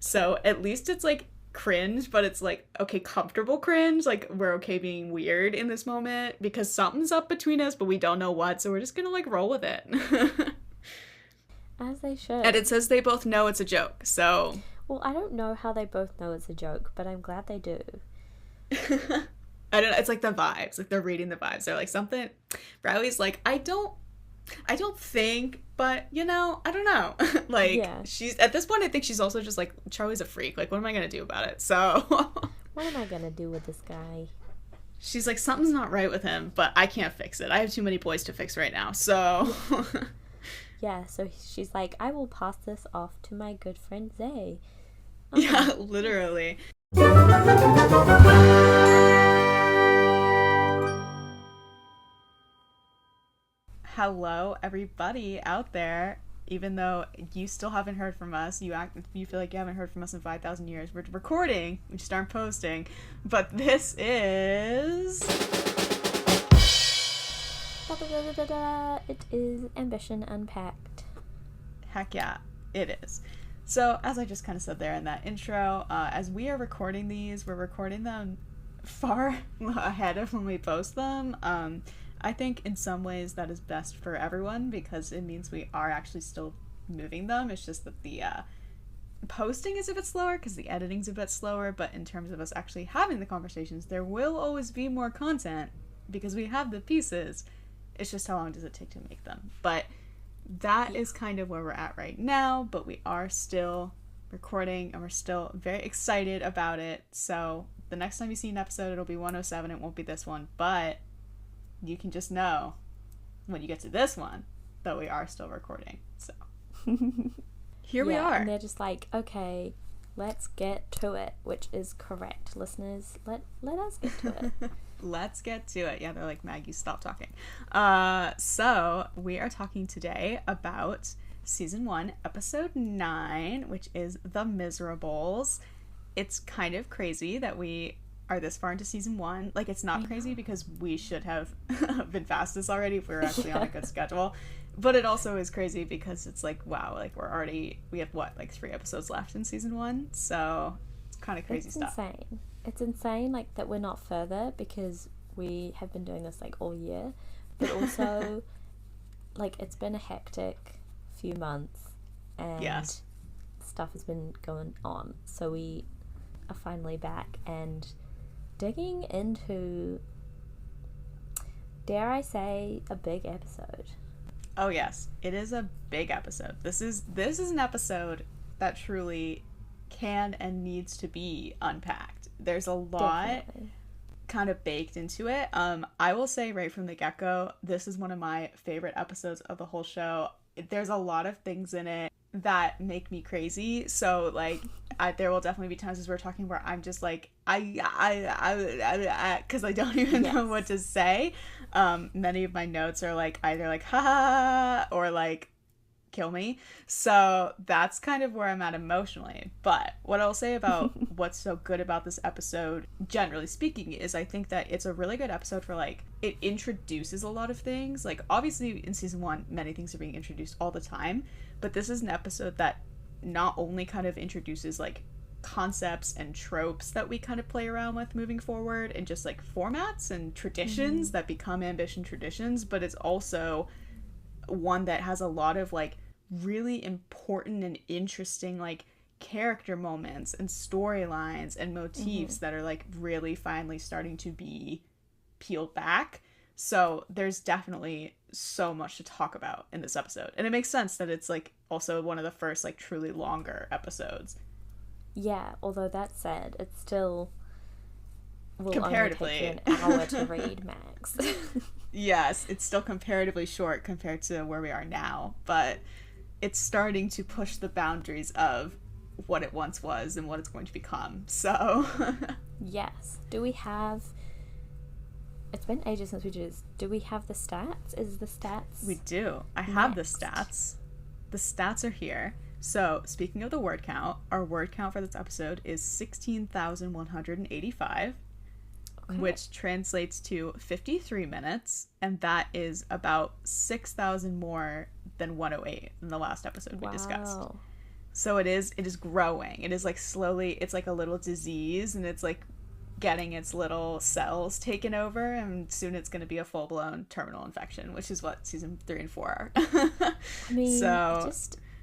So at least it's like cringe, but it's like, okay, comfortable cringe. Like, we're okay being weird in this moment because something's up between us, but we don't know what. So we're just gonna like roll with it. As they should. And it says they both know it's a joke. So, well, I don't know how they both know it's a joke, but I'm glad they do. I don't know. It's like the vibes. Like, they're reading the vibes. They're like, something. Rowley's like, I don't think, but, you know, I don't know. Like, yeah. She's, at this point, I think she's also just like, Charlie's a freak. Like, what am I going to do about it? So. What am I going to do with this guy? She's like, something's not right with him, but I can't fix it. I have too many boys to fix right now. So. Yeah, so she's like, I will pass this off to my good friend Zay. Yeah, literally. Hello, everybody out there. Even though you still haven't heard from us, you feel like you haven't heard from us in 5,000 years. We're recording, we just aren't posting. But this is... It is Ambition Unpacked. Heck yeah, it is. So, as I just kind of said there in that intro, as we are recording these, we're recording them far ahead of when we post them. I think in some ways that is best for everyone because it means we are actually still moving them. It's just that the posting is a bit slower because the editing's a bit slower, but in terms of us actually having the conversations, there will always be more content because we have the pieces. It's just how long does it take to make them. But that is kind of where we're at right now, but we are still recording and we're still very excited about it. So the next time you see an episode, it'll be 107. It won't be this one, but you can just know when you get to this one that we are still recording. So here we are. And they're just like, okay, let's get to it, which is correct. Listeners, let us get to it. Let's get to it. Yeah, they're like, Maggie, stop talking. So we are talking today about season 1, episode 9, which is The Miserables. It's kind of crazy that we are this far into season 1. Like, it's not crazy because we should have been past this already if we were actually on a good schedule. But it also is crazy because it's like, wow, like we have what, like 3 episodes left in season 1? So it's kind of crazy stuff. It's insane, like, that we're not further because we have been doing this, like, all year. But also, like, it's been a hectic few months. And yes, stuff has been going on. So we are finally back and digging into, dare I say, a big episode. Oh, yes. It is a big episode. This is an episode that truly can and needs to be unpacked. There's a lot kind of baked into it. I will say right from the get-go, this is one of my favorite episodes of the whole show. There's a lot of things in it that make me crazy. So, like, there will definitely be times as we're talking where I'm just like, because I don't even know what to say. Many of my notes are like either like, ha ha, or like, kill me. So that's kind of where I'm at emotionally. But what I'll say about what's so good about this episode, generally speaking, is I think that it's a really good episode for, like, it introduces a lot of things. Like, obviously in season 1, many things are being introduced all the time, but this is an episode that not only kind of introduces, like, concepts and tropes that we kind of play around with moving forward and just, like, formats and traditions that become Ambition traditions, but it's also one that has a lot of, like, really important and interesting, like, character moments and storylines and motifs that are, like, really finally starting to be peeled back. So there's definitely so much to talk about in this episode, and it makes sense that it's, like, also one of the first, like, truly longer episodes. Yeah, although that said, it's still will comparatively only take you an hour to read max. Yes, it's still comparatively short compared to where we are now, but it's starting to push the boundaries of what it once was and what it's going to become. So yes. Do we have, it's been ages since we did this. Do we have the stats? Is the stats? We do. I have the stats. The stats are here. So, speaking of the word count, our word count for this episode is 16,185, which translates to 53 minutes, and that is about 6,000 more than 108 in the last episode we discussed. So it is growing. It is like slowly, it's like a little disease, and it's like getting its little cells taken over, and soon it's going to be a full-blown terminal infection, which is what season 3 and 4 are. I mean, so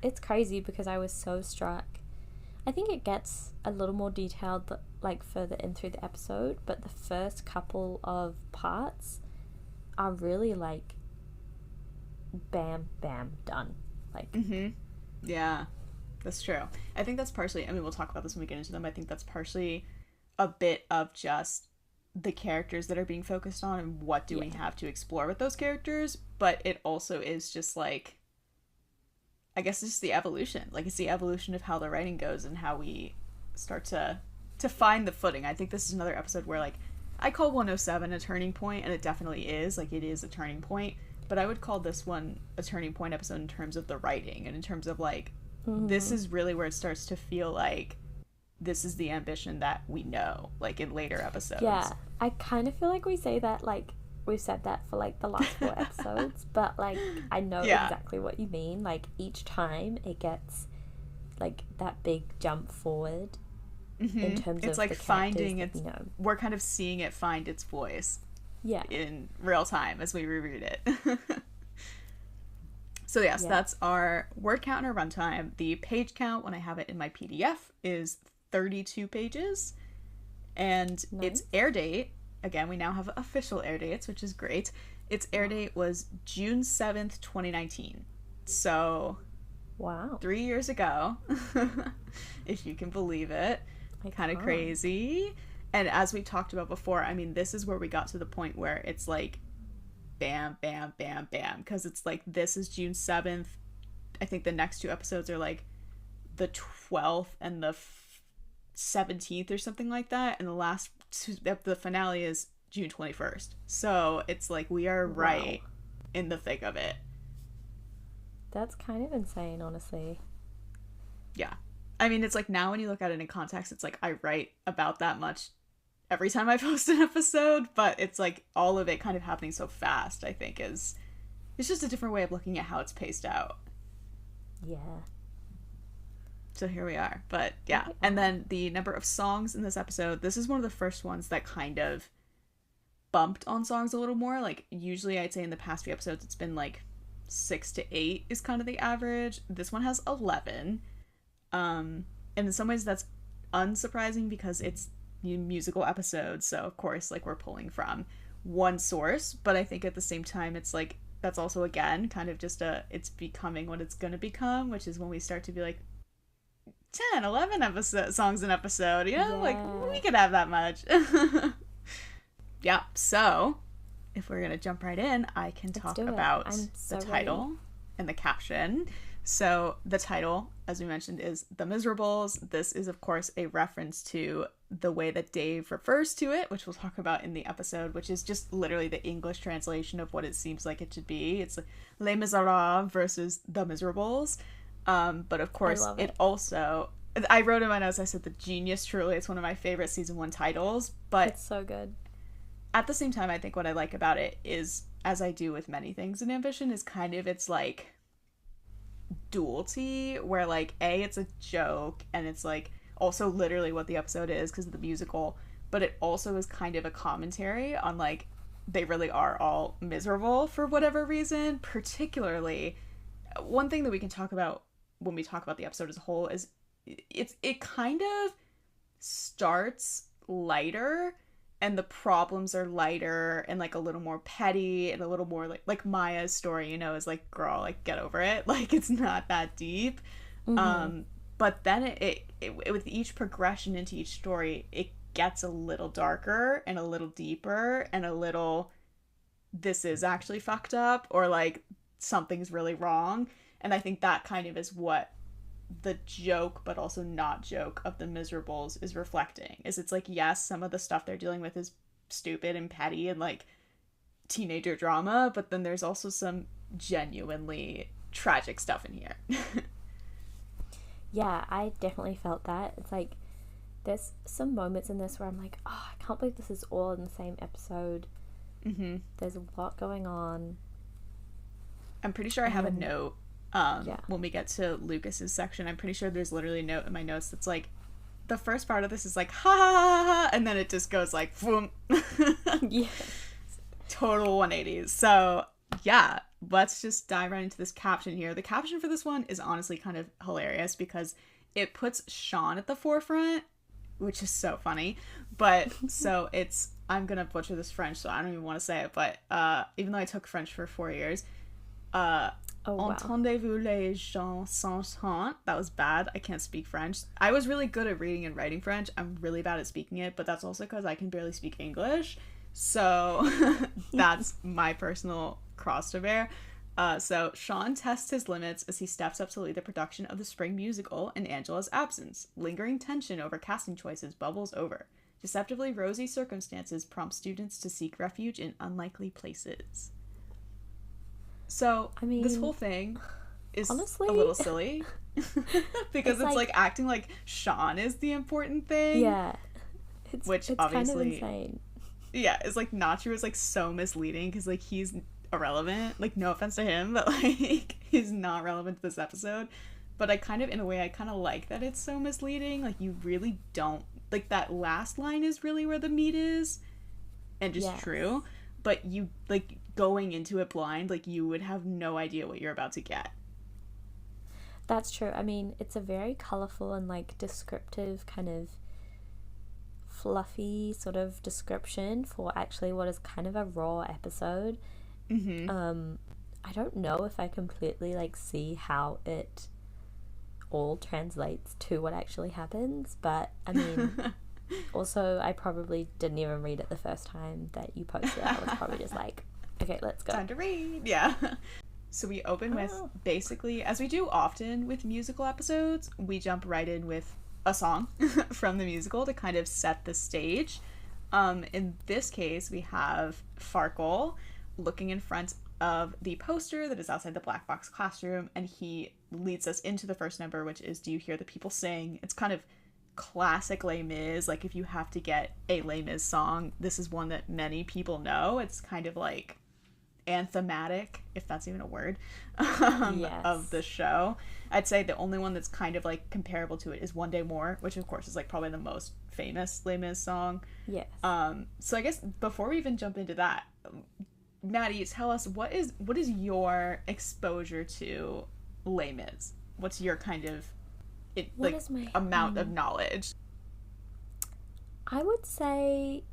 it's crazy because I was so struck. I think it gets a little more detailed like further in through the episode, but the first couple of parts are really like bam bam done. Like yeah, that's true. I think that's partially, I mean, we'll talk about this when we get into them. I think that's partially a bit of just the characters that are being focused on and what do we have to explore with those characters, but it also is just like, I guess it's just the evolution. Like, it's the evolution of how the writing goes and how we start to find the footing. I think this is another episode where, like, I call 107 a turning point, and it definitely is. Like, it is a turning point, but I would call this one a turning point episode in terms of the writing and in terms of, like, this is really where it starts to feel like this is the ambition that we know, like, in later episodes. Yeah, I kind of feel like we say that, like, we've said that for, like, the last 4 episodes, but, like, I know exactly what you mean. Like, each time it gets, like, that big jump forward in terms of like the finding its, we're kind of seeing it find its voice in real time as we reread it. So yes, that's our word count and our runtime. The page count, when I have it in my PDF, is 32 pages, and its air date, again, we now have official air dates, which is great. Its air date was June 7th, 2019. So, wow, 3 years ago, if you can believe it. Kind of crazy. And as we talked about before, I mean, this is where we got to the point where it's like, bam, bam, bam, bam, because it's like, this is June 7th. I think the next 2 episodes are like the 12th and the 17th or something like that, and the last the finale is June 21st. So it's like we are right in the thick of it. That's kind of insane, honestly. Yeah, I mean, it's like, now when you look at it in context, it's like I write about that much every time I post an episode, but it's like all of it kind of happening so fast, I think it's just a different way of looking at how it's paced out. Yeah. So here we are. But yeah, and then the number of songs in this episode, this is one of the first ones that kind of bumped on songs a little more. Like, usually I'd say in the past few episodes it's been like 6 to 8 is kind of the average. This one has 11. And in some ways that's unsurprising because it's a musical episode, so of course, like, we're pulling from one source, but I think at the same time it's like, that's also, again, kind of just it's becoming what it's gonna become, which is when we start to be like 10, 11 songs an episode, you know? Like, we could have that much. Yeah, so if we're gonna jump right in, I can talk about the title and the caption. So the title, as we mentioned, is The Miserables. This is, of course, a reference to the way that Dave refers to it, which we'll talk about in the episode, which is just literally the English translation of what it seems like it should be. It's like Les Miserables versus The Miserables. But of course, it also, I wrote in my notes, I said the genius, truly, it's one of my favorite season 1 titles, but it's so good. At the same time, I think what I like about it is, as I do with many things in Ambition, is kind of its like duality, where like it's a joke and it's like also literally what the episode is because of the musical, but it also is kind of a commentary on like they really are all miserable for whatever reason. Particularly, one thing that we can talk about when we talk about the episode as a whole is it kind of starts lighter and the problems are lighter and like a little more petty and a little more like Maya's story, you know, is like, girl, like, get over it, like, it's not that deep. But then it with each progression into each story, it gets a little darker and a little deeper and a little, this is actually fucked up, or like something's really wrong. And I think that kind of is what the joke but also not joke of The Miserables is reflecting. Is it's like, yes, some of the stuff they're dealing with is stupid and petty and like teenager drama, but then there's also some genuinely tragic stuff in here. Yeah, I definitely felt that. It's like there's some moments in this where I'm like, oh, I can't believe this is all in the same episode. There's a lot going on. I'm pretty sure I have a note when we get to Lucas's section. I'm pretty sure there's literally a note in my notes that's like, the first part of this is like, ha ha ha ha, and then it just goes like, boom. Yes. Total 180s. So, yeah, let's just dive right into this caption here. The caption for this one is honestly kind of hilarious because it puts Sean at the forefront, which is so funny. But, so it's, I'm gonna butcher this French, so I don't even want to say it, but even though I took French for 4 years, entendez-vous les gens s'entendent? That was bad. I can't speak French. I was really good at reading and writing French. I'm really bad at speaking it, but that's also because I can barely speak English. So that's my personal cross to bear. So Sean tests his limits as he steps up to lead the production of the spring musical in Angela's absence. Lingering tension over casting choices bubbles over. Deceptively rosy circumstances prompt students to seek refuge in unlikely places. So, I mean, this whole thing is honestly a little silly because it's like acting like Sean is the important thing. Yeah. Which it's obviously kind of insane. Yeah, it's like Nacho is like so misleading because like he's irrelevant. Like, no offense to him, but like he's not relevant to this episode. But I kind of, in a way, I kind of like that it's so misleading. Like, you really don't, like, that last line is really where the meat is and just true. But you, like, going into it blind, like, you would have no idea what you're about to get. That's true. I mean, it's a very colourful and, like, descriptive kind of fluffy sort of description for actually what is kind of a raw episode. I don't know if I completely, like, see how it all translates to what actually happens, but, I mean... Also, I probably didn't even read it the first time that you posted. I was probably just like, okay, let's go. Time to read. Yeah. So we open with, basically, as we do often with musical episodes, we jump right in with a song from the musical to kind of set the stage. In this case, we have Farkle looking in front of the poster that is outside the black box classroom, and he leads us into the first number, which is Do You Hear the People Sing? It's kind of classic Les Mis. Like, if you have to get a Les Mis song, this is one that many people know. It's kind of like anthematic, if that's even a word, of the show. I'd say the only one that's kind of like comparable to it is One Day More, which of course is like probably the most famous Les Mis song. Yes. So I guess before we even jump into that, Maddie, tell us what is your exposure to Les Mis? What's your kind of amount of knowledge? I would say,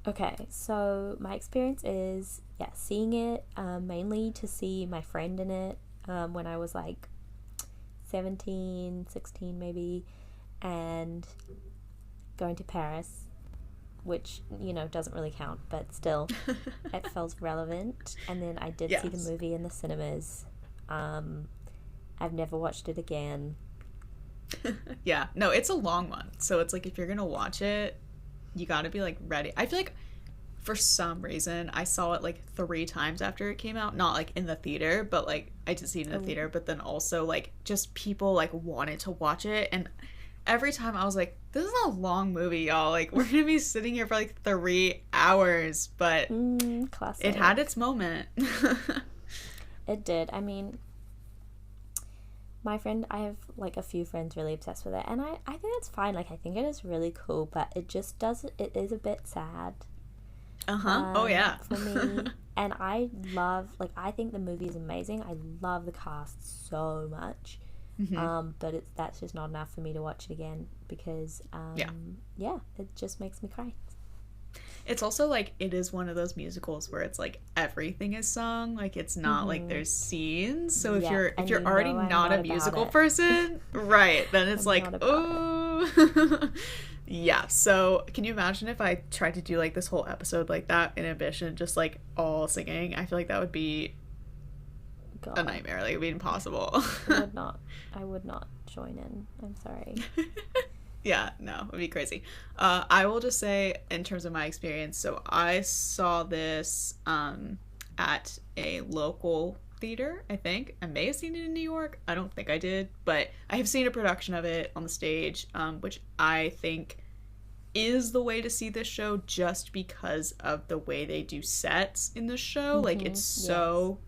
okay, so my experience is, seeing it, mainly to see my friend in it, when I was like 17, 16 maybe, and going to Paris, which, you know, doesn't really count, but still, it felt relevant. And then I did see the movie in the cinemas. I've never watched it again. Yeah, no, it's a long one, so it's like if you're gonna watch it, you gotta be like ready. I feel like for some reason I saw it like 3 times after it came out, not like in the theater, but like I did see it in the theater, but then also like just people like wanted to watch it, and every time I was like, this is a long movie, y'all, like we're gonna be sitting here for like 3 hours, but classic. It had its moment. It did. I mean, my friend, I have like a few friends really obsessed with it, and I think that's fine. Like, I think it is really cool, but it just it is a bit sad. Oh yeah. For me. And I love, like, I think the movie is amazing. I love the cast so much. But that's just not enough for me to watch it again because it just makes me cry. It's also like, it is one of those musicals where it's like everything is sung, like it's not like there's scenes, so if you're already not a musical person, right, then it's like, oh. Yeah, so can you imagine if I tried to do like this whole episode like that in Ambition, just like all singing? I feel like that would be a nightmare. Like, it would be impossible. I would not join in. I'm sorry. Yeah, no, it would be crazy. I will just say, in terms of my experience, so I saw this at a local theater, I think. I may have seen it in New York. I don't think I did, but I have seen a production of it on the stage, which I think is the way to see this show just because of the way they do sets in the show. Like, it's so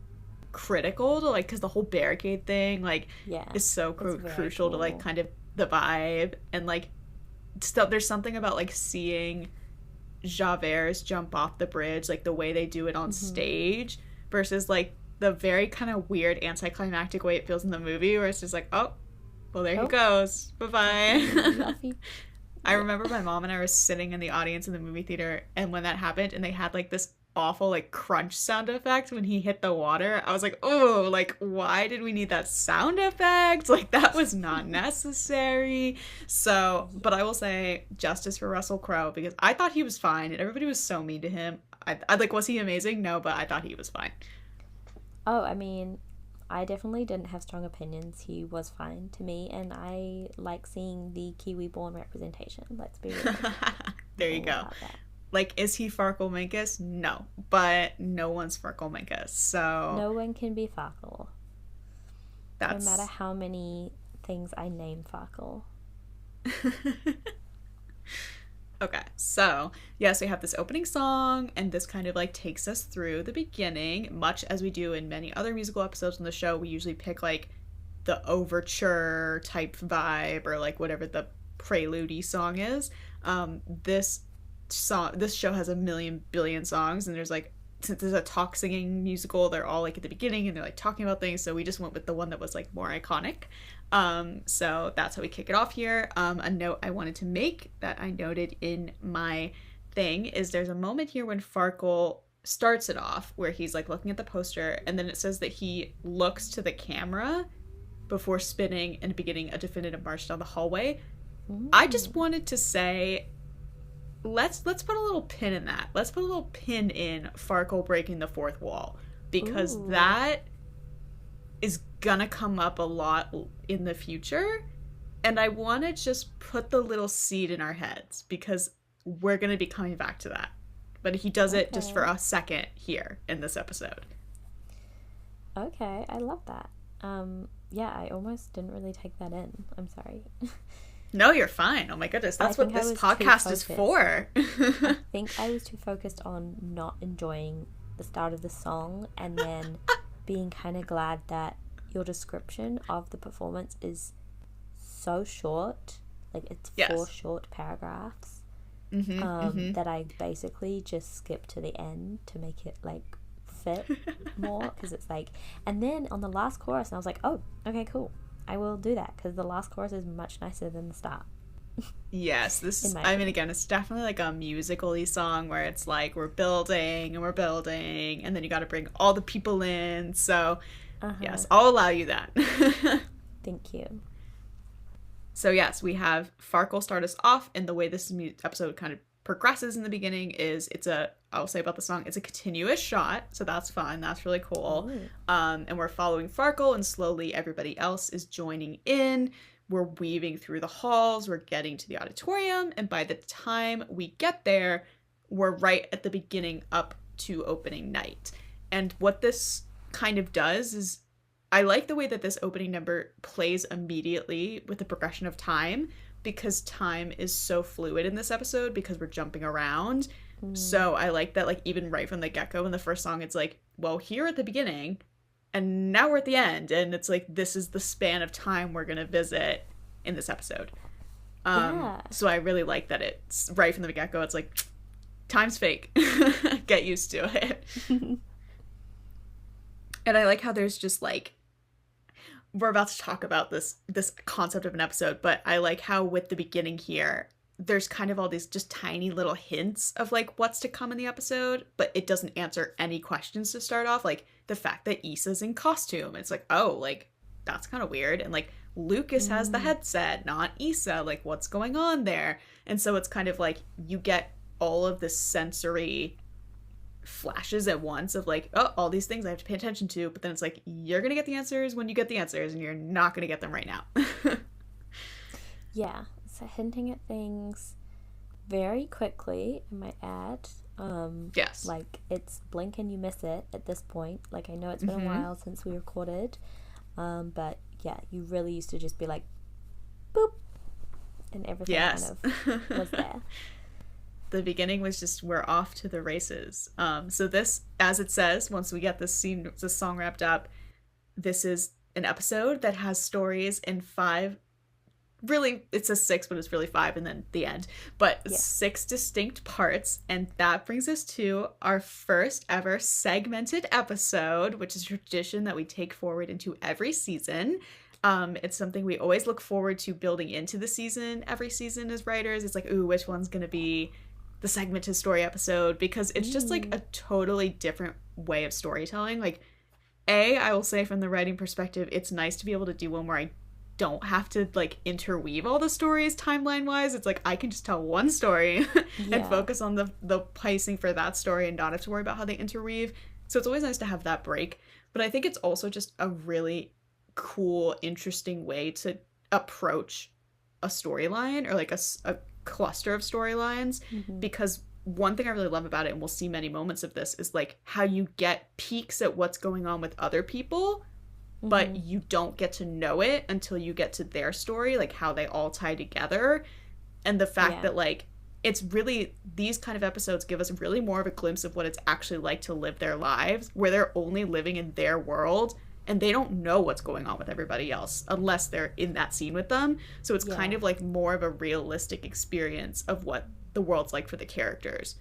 critical to like, because the whole barricade thing like is so crucial cool. To like kind of the vibe, and like there's something about like seeing Javert jump off the bridge, like the way they do it on stage versus like the very kind of weird anticlimactic way it feels in the movie where it's just like, oh well, there he goes, bye-bye. I remember my mom and I were sitting in the audience in the movie theater, and when that happened and they had like this awful like crunch sound effect when he hit the water, I was like, oh, like why did we need that sound effect? Like that was not necessary. So, but I will say justice for Russell Crowe, because I thought he was fine and everybody was so mean to him. I like, was he amazing? No, but I thought he was fine. Oh, I mean, I definitely didn't have strong opinions. He was fine to me, and I like seeing the Kiwi-born representation. Let's be real. There you go. Like, is he Farkle Minkus? No. But no one's Farkle Minkus, so... No one can be Farkle. No matter how many things I name Farkle. Okay, so, yes, we have this opening song, and this kind of, like, takes us through the beginning, much as we do in many other musical episodes on the show. We usually pick, like, the overture type vibe, or, like, whatever the prelude-y song is. This show has a million billion songs, and there's, like, since it's a talk singing musical, they're all, like, at the beginning, and they're, like, talking about things, so we just went with the one that was, like, more iconic. So that's how we kick it off here. A note I wanted to make that I noted in my thing is there's a moment here when Farkle starts it off where he's like looking at the poster, and then it says that he looks to the camera before spinning and beginning a definitive march down the hallway. Ooh. I just wanted to say, let's put a little pin in that. Let's put a little pin in Farkle breaking the fourth wall, because Ooh. That is gonna come up a lot in the future, and I want to just put the little seed in our heads because we're gonna be coming back to that, but he does it just for a second here in this episode. Okay, I love that. Yeah, I almost didn't really take that in. I'm sorry. No, you're fine. Oh my goodness, that's what this podcast is for. I think I was too focused on not enjoying the start of the song, and then being kind of glad that your description of the performance is so short, like it's 4 short paragraphs, that I basically just skipped to the end to make it like fit more, because it's like, and then on the last chorus, and I was like, oh, okay, cool, I will do that, because the last chorus is much nicer than the start. Yes, this is, I mean, again, it's definitely like a musical-y song where it's like we're building and we're building, and then you got to bring all the people in, so yes, I'll allow you that. Thank you. So yes, we have Farkle start us off, and the way this episode kind of progresses in the beginning is I'll say about the song, it's a continuous shot, so that's fun, that's really cool. And we're following Farkle, and slowly everybody else is joining in. We're weaving through the halls, we're getting to the auditorium, and by the time we get there, we're right at the beginning up to opening night. And what this kind of does is, I like the way that this opening number plays immediately with the progression of time, because time is so fluid in this episode because we're jumping around. So I like that, like, even right from the get-go in the first song, it's like, well, here at the beginning, and now we're at the end, and it's like, this is the span of time we're gonna visit in this episode. So I really like that it's right from the get-go, it's like, time's fake. Get used to it. And I like how there's just like, we're about to talk about this concept of an episode, but I like how with the beginning here, there's kind of all these just tiny little hints of like what's to come in the episode, but it doesn't answer any questions to start off. Like the fact that Issa's in costume, it's like, oh, like that's kind of weird. And like Lucas has the headset, not Issa, like what's going on there? And so it's kind of like you get all of this sensory flashes at once of like, oh, all these things I have to pay attention to, but then it's like, you're gonna get the answers when you get the answers, and you're not gonna get them right now. Yeah, so hinting at things very quickly, I might add. Yes. Like, it's blink and you miss it at this point. Like, I know it's been a while since we recorded, but yeah, you really used to just be like, boop, and everything kind of was there. the beginning was just, we're off to the races. So this, as it says, once we get this song wrapped up, this is an episode that has stories in 5, really it says 6, but it's really 5 and then the end, but 6 distinct parts. And that brings us to our first ever segmented episode, which is a tradition that we take forward into every season. It's something we always look forward to building into the season every season as writers. It's like, ooh, which one's gonna be the segmented story episode, because it's just like a totally different way of storytelling. Like, I will say from the writing perspective, it's nice to be able to do one where I don't have to like interweave all the stories timeline wise. It's like I can just tell one story and focus on the pacing for that story and not have to worry about how they interweave. So it's always nice to have that break. But I think it's also just a really cool, interesting way to approach a storyline, or like a cluster of storylines, because one thing I really love about it, and we'll see many moments of this, is like how you get peeks at what's going on with other people, but you don't get to know it until you get to their story, like how they all tie together. And the fact that like it's really, these kind of episodes give us really more of a glimpse of what it's actually like to live their lives, where they're only living in their world and they don't know what's going on with everybody else unless they're in that scene with them. So it's kind of like more of a realistic experience of what the world's like for the characters.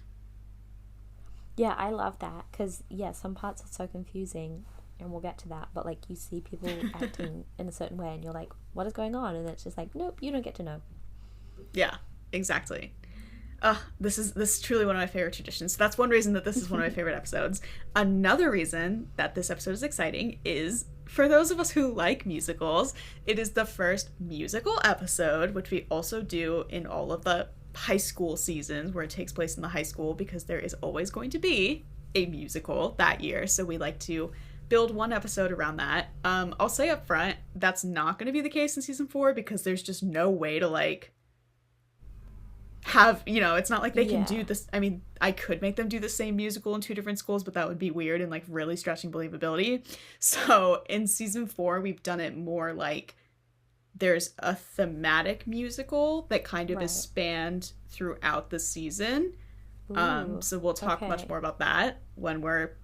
Yeah, I love that, because some parts are so confusing, and we'll get to that, but like you see people acting in a certain way and you're like, what is going on? And it's just like, nope, you don't get to know. Yeah, exactly. This is truly one of my favorite traditions. So that's one reason that this is one of my favorite episodes. Another reason that this episode is exciting is, for those of us who like musicals, it is the first musical episode, which we also do in all of the high school seasons where it takes place in the high school, because there is always going to be a musical that year. So we like to build one episode around that. I'll say up front, that's not going to be the case in season 4, because there's just no way to like have, it's not like they can do this. I mean, I could make them do the same musical in 2 different schools, but that would be weird and like really stretching believability. So in season 4, we've done it more like there's a thematic musical that kind of is spanned throughout the season. So we'll talk much more about that when we're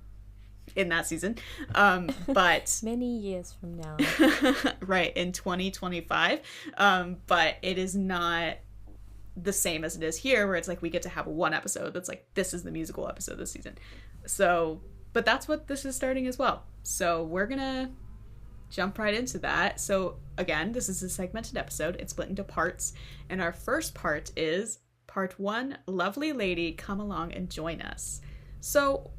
in that season. But many years from now. Right, in 2025. But it is not the same as it is here, where it's like we get to have one episode that's like, this is the musical episode this season. So, but that's what this is starting as well. So we're gonna jump right into that. So again, this is a segmented episode. It's split into parts, and our first part is part 1, Lovely Lady, Come Along and Join Us. So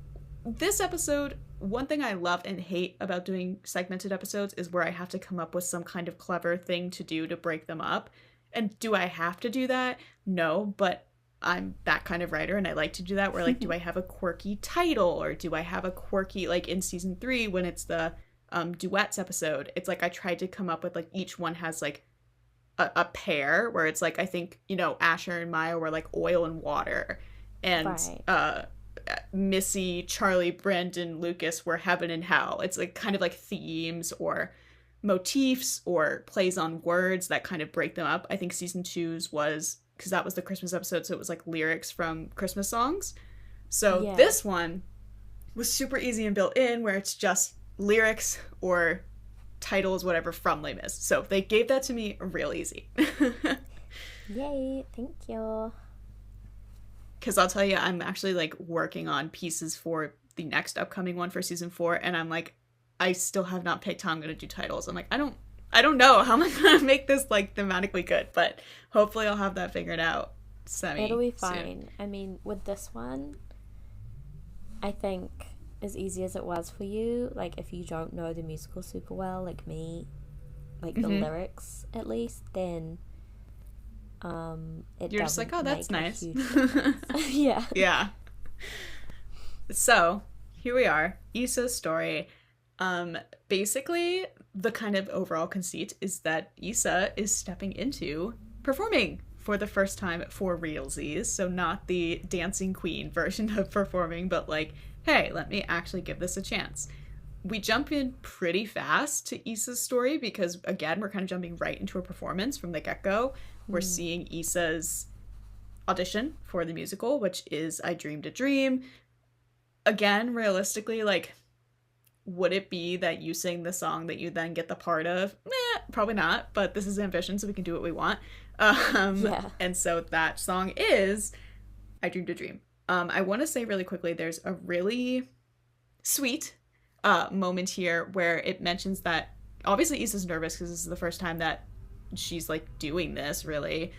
this episode, one thing I love and hate about doing segmented episodes is where I have to come up with some kind of clever thing to do to break them up. And do I have to do that? No, but I'm that kind of writer, and I like to do that, where like, do I have a quirky title, or do I have a quirky, like in season 3 when it's the duets episode, it's like I tried to come up with like each one has like a pair, where it's like, I think, Asher and Maya were like oil and water, and Missy, Charlie, Brandon, Lucas were heaven and hell. It's like kind of like themes or motifs or plays on words that kind of break them up. I think season 2's was, because that was the Christmas episode, so it was like lyrics from Christmas songs. So this one was super easy and built in, where it's just lyrics or titles, whatever, from Les Mis. So they gave that to me real easy. Yay, thank you. Because I'll tell you, I'm actually like working on pieces for the next upcoming one for season 4, and I'm like, I still have not picked how I'm going to do titles. I'm like, I don't know how I'm going to make this like thematically good, but hopefully I'll have that figured out It'll be fine. Soon. I mean, with this one, I think as easy as it was for you, like if you don't know the musical super well, like me, like the lyrics at least, then you're just like, oh, that's nice. Yeah. Yeah. So here we are, Issa's story. Basically, the kind of overall conceit is that Issa is stepping into performing for the first time for realsies. So not the dancing queen version of performing, but like, hey, let me actually give this a chance. We jump in pretty fast to Issa's story because, again, we're kind of jumping right into a performance from the get-go. We're seeing Issa's audition for the musical, which is I Dreamed a Dream. Again, realistically, like, would it be that you sing the song that you then get the part of? Probably not, but this is Ambition, so we can do what we want. And so that song is I Dreamed a Dream. I want to say really quickly, there's a really sweet moment here where it mentions that obviously Issa's nervous because this is the first time that she's like doing this really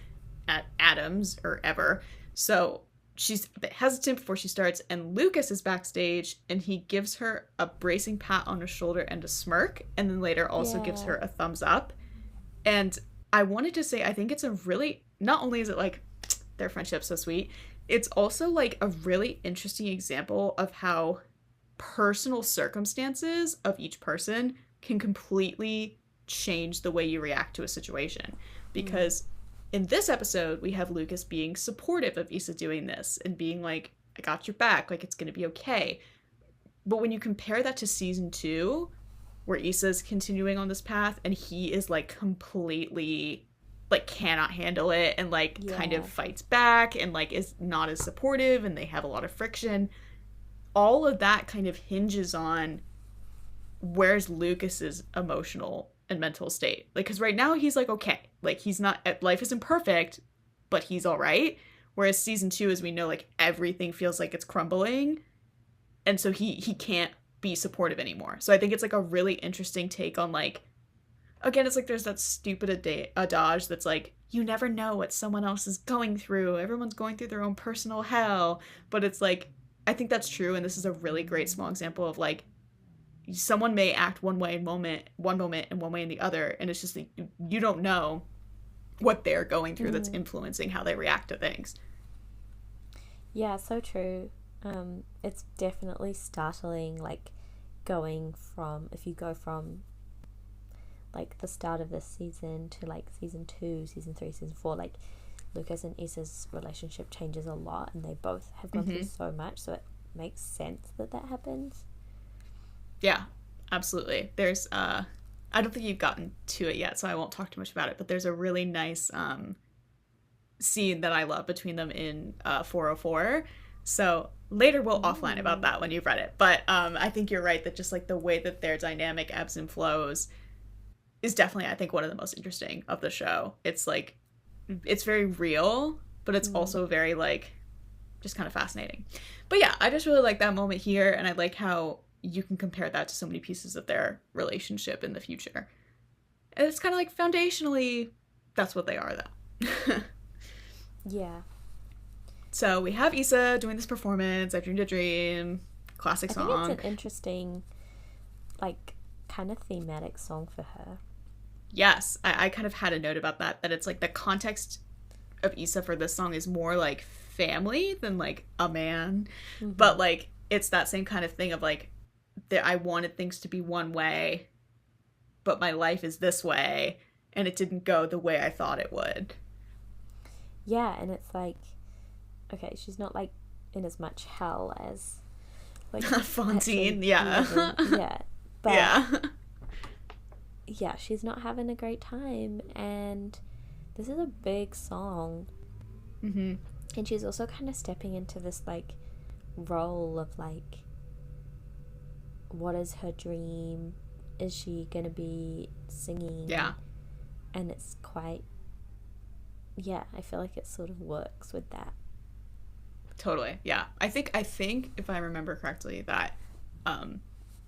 at Adams or ever. So she's a bit hesitant before she starts, and Lucas is backstage and he gives her a bracing pat on her shoulder and a smirk, and then later also gives her a thumbs up. And I wanted to say, I think it's a really, not only is it like their friendship's so sweet, it's also like a really interesting example of how personal circumstances of each person can completely change the way you react to a situation. Because in this episode, we have Lucas being supportive of Issa doing this and being like, I got your back, like, it's gonna be okay. But when you compare that to season 2, where Issa's continuing on this path and he is like completely like cannot handle it and like kind of fights back and like is not as supportive and they have a lot of friction, all of that kind of hinges on where's Lucas's emotional and mental state. Like, because right now he's like, okay, like he's not, life isn't perfect, but he's all right. Whereas season 2, as we know, like everything feels like it's crumbling, and so he can't be supportive anymore. So I think it's like a really interesting take on like, again, it's like there's that stupid adage that's like, you never know what someone else is going through. Everyone's going through their own personal hell. But it's like, I think that's true, and this is a really great small example of like, someone may act one way in one moment and one way in the other, and it's just like, you don't know what they're going through that's influencing how they react to things. Yeah, so true. It's definitely startling, like going from, if you go from like the start of this season to like season 2, season 3, season 4, like Lucas and Issa's relationship changes a lot, and they both have gone through so much, so it makes sense that happens. Yeah, absolutely. There's I don't think you've gotten to it yet, so I won't talk too much about it, but there's a really nice scene that I love between them in 404. So later we'll offline about that when you've read it. But I think you're right that just like the way that their dynamic ebbs and flows is definitely, I think, one of the most interesting of the show. It's like, it's very real, but it's also very like just kind of fascinating. But yeah, I just really like that moment here, and I like how you can compare that to so many pieces of their relationship in the future. And it's kind of like foundationally, that's what they are, though. Yeah. So we have Issa doing this performance, I Dreamed a Dream, classic song. I think it's an interesting, like, kind of thematic song for her. Yes, I kind of had a note about that it's like the context of Issa for this song is more like family than like a man. But like, it's that same kind of thing of like, I wanted things to be one way, but my life is this way, and it didn't go the way I thought it would. Yeah, and it's like, okay, she's not like in as much hell as like Fontaine, but yeah, she's not having a great time, and this is a big song. And she's also kind of stepping into this like role of like, what is her dream? Is she gonna be singing? Yeah. And it's quite, I feel like it sort of works with that. Totally, yeah. I think if I remember correctly that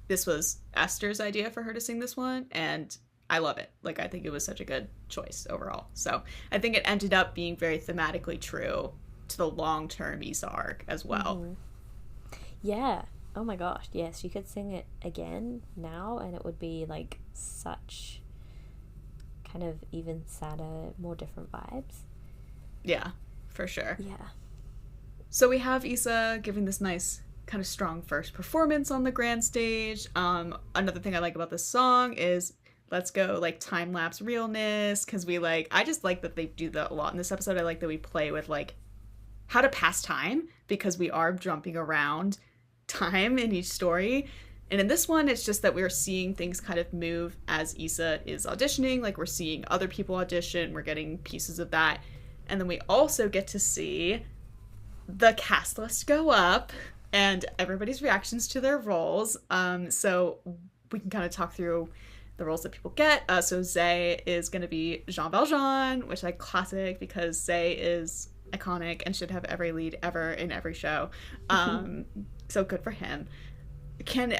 this was Esther's idea for her to sing this one, and I love it. Like, I think it was such a good choice overall. So I think it ended up being very thematically true to the long-term Issa arc as well. Yeah. Oh my gosh, yes, you could sing it again now, and it would be like such kind of even sadder, more different vibes. Yeah, for sure. Yeah. So we have Issa giving this nice kind of strong first performance on the grand stage. Another thing I like about this song is, let's go like time-lapse realness, because I just like that they do that a lot in this episode. I like that we play with like how to pass time, because we are jumping around time in each story. And in this one, it's just that we're seeing things kind of move as Issa is auditioning. Like, we're seeing other people audition, we're getting pieces of that, And then we also get to see the cast list go up and everybody's reactions to their roles. So we can kind of talk through the roles that people get. So Zay is going to be Jean Valjean, which I classic because Zay is iconic and should have every lead ever in every show. So good for him. Can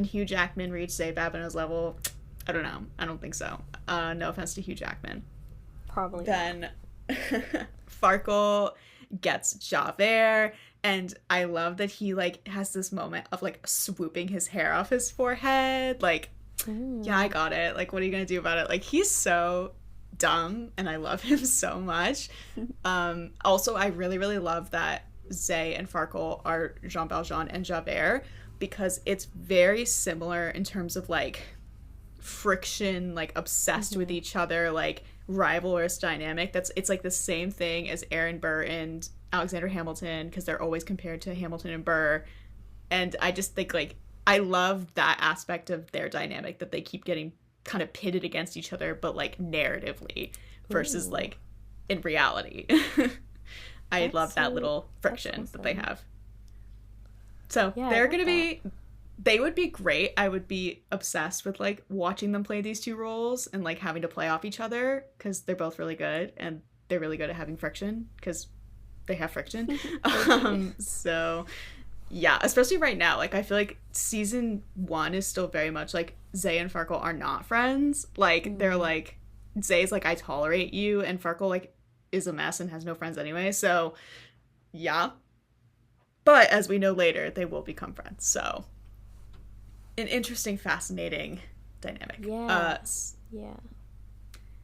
Hugh Jackman reach Zay Babineau's level? I don't know. I don't think so. No offense to Hugh Jackman. Probably then Farkle gets Javert, and I love that he like has this moment of like swooping his hair off his forehead, like yeah, I got it, like what are you gonna do about it? Like he's so dumb and I love him so much. Also I really love that Zay and Farkle are Jean Valjean and Javert, because it's very similar in terms of like friction, like obsessed with each other, like rivalrous dynamic. It's like the same thing as Aaron Burr and Alexander Hamilton, because they're always compared to Hamilton and Burr. And I just think like I love that aspect of their dynamic, that they keep getting kind of pitted against each other, but like narratively versus like in reality. I love that little friction that they have. So yeah, they're gonna be, they would be great. I would be obsessed with like watching them play these two roles and like having to play off each other, because they're both really good and they're really good at having friction because they have friction. So yeah, especially right now, like I feel like season 1 is still very much like Zay and Farkle are not friends. Like they're like, Zay's like I tolerate you, and Farkle like is a mess and has no friends anyway. So yeah, but as we know later, they will become friends. So an interesting, fascinating dynamic. Yeah.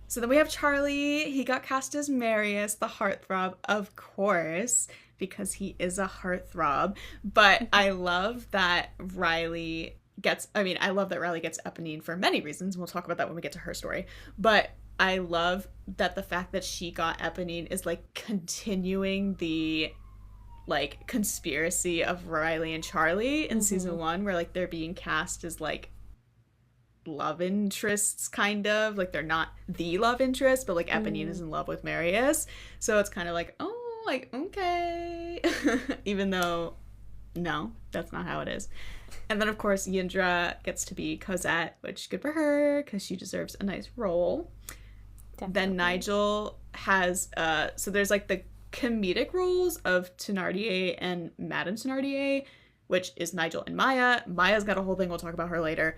So then we have Charlie. He got cast as Marius, the heartthrob, of course, because he is a heartthrob. But I love that Riley gets Eponine for many reasons. We'll talk about that when we get to her story. But I love that the fact that she got Eponine is like continuing the like conspiracy of Riley and Charlie in season 1, where like they're being cast as like love interests, kind of like they're not the love interest, but like Eponine is in love with Marius. So it's kind of like, oh, like okay. Even though no, that's not how it is. And then of course Yindra gets to be Cosette, which good for her because she deserves a nice role. Definitely. Then Nigel has so there's like the comedic roles of Thénardier and Madame Thénardier, which is Nigel and Maya. Maya's got a whole thing, we'll talk about her later.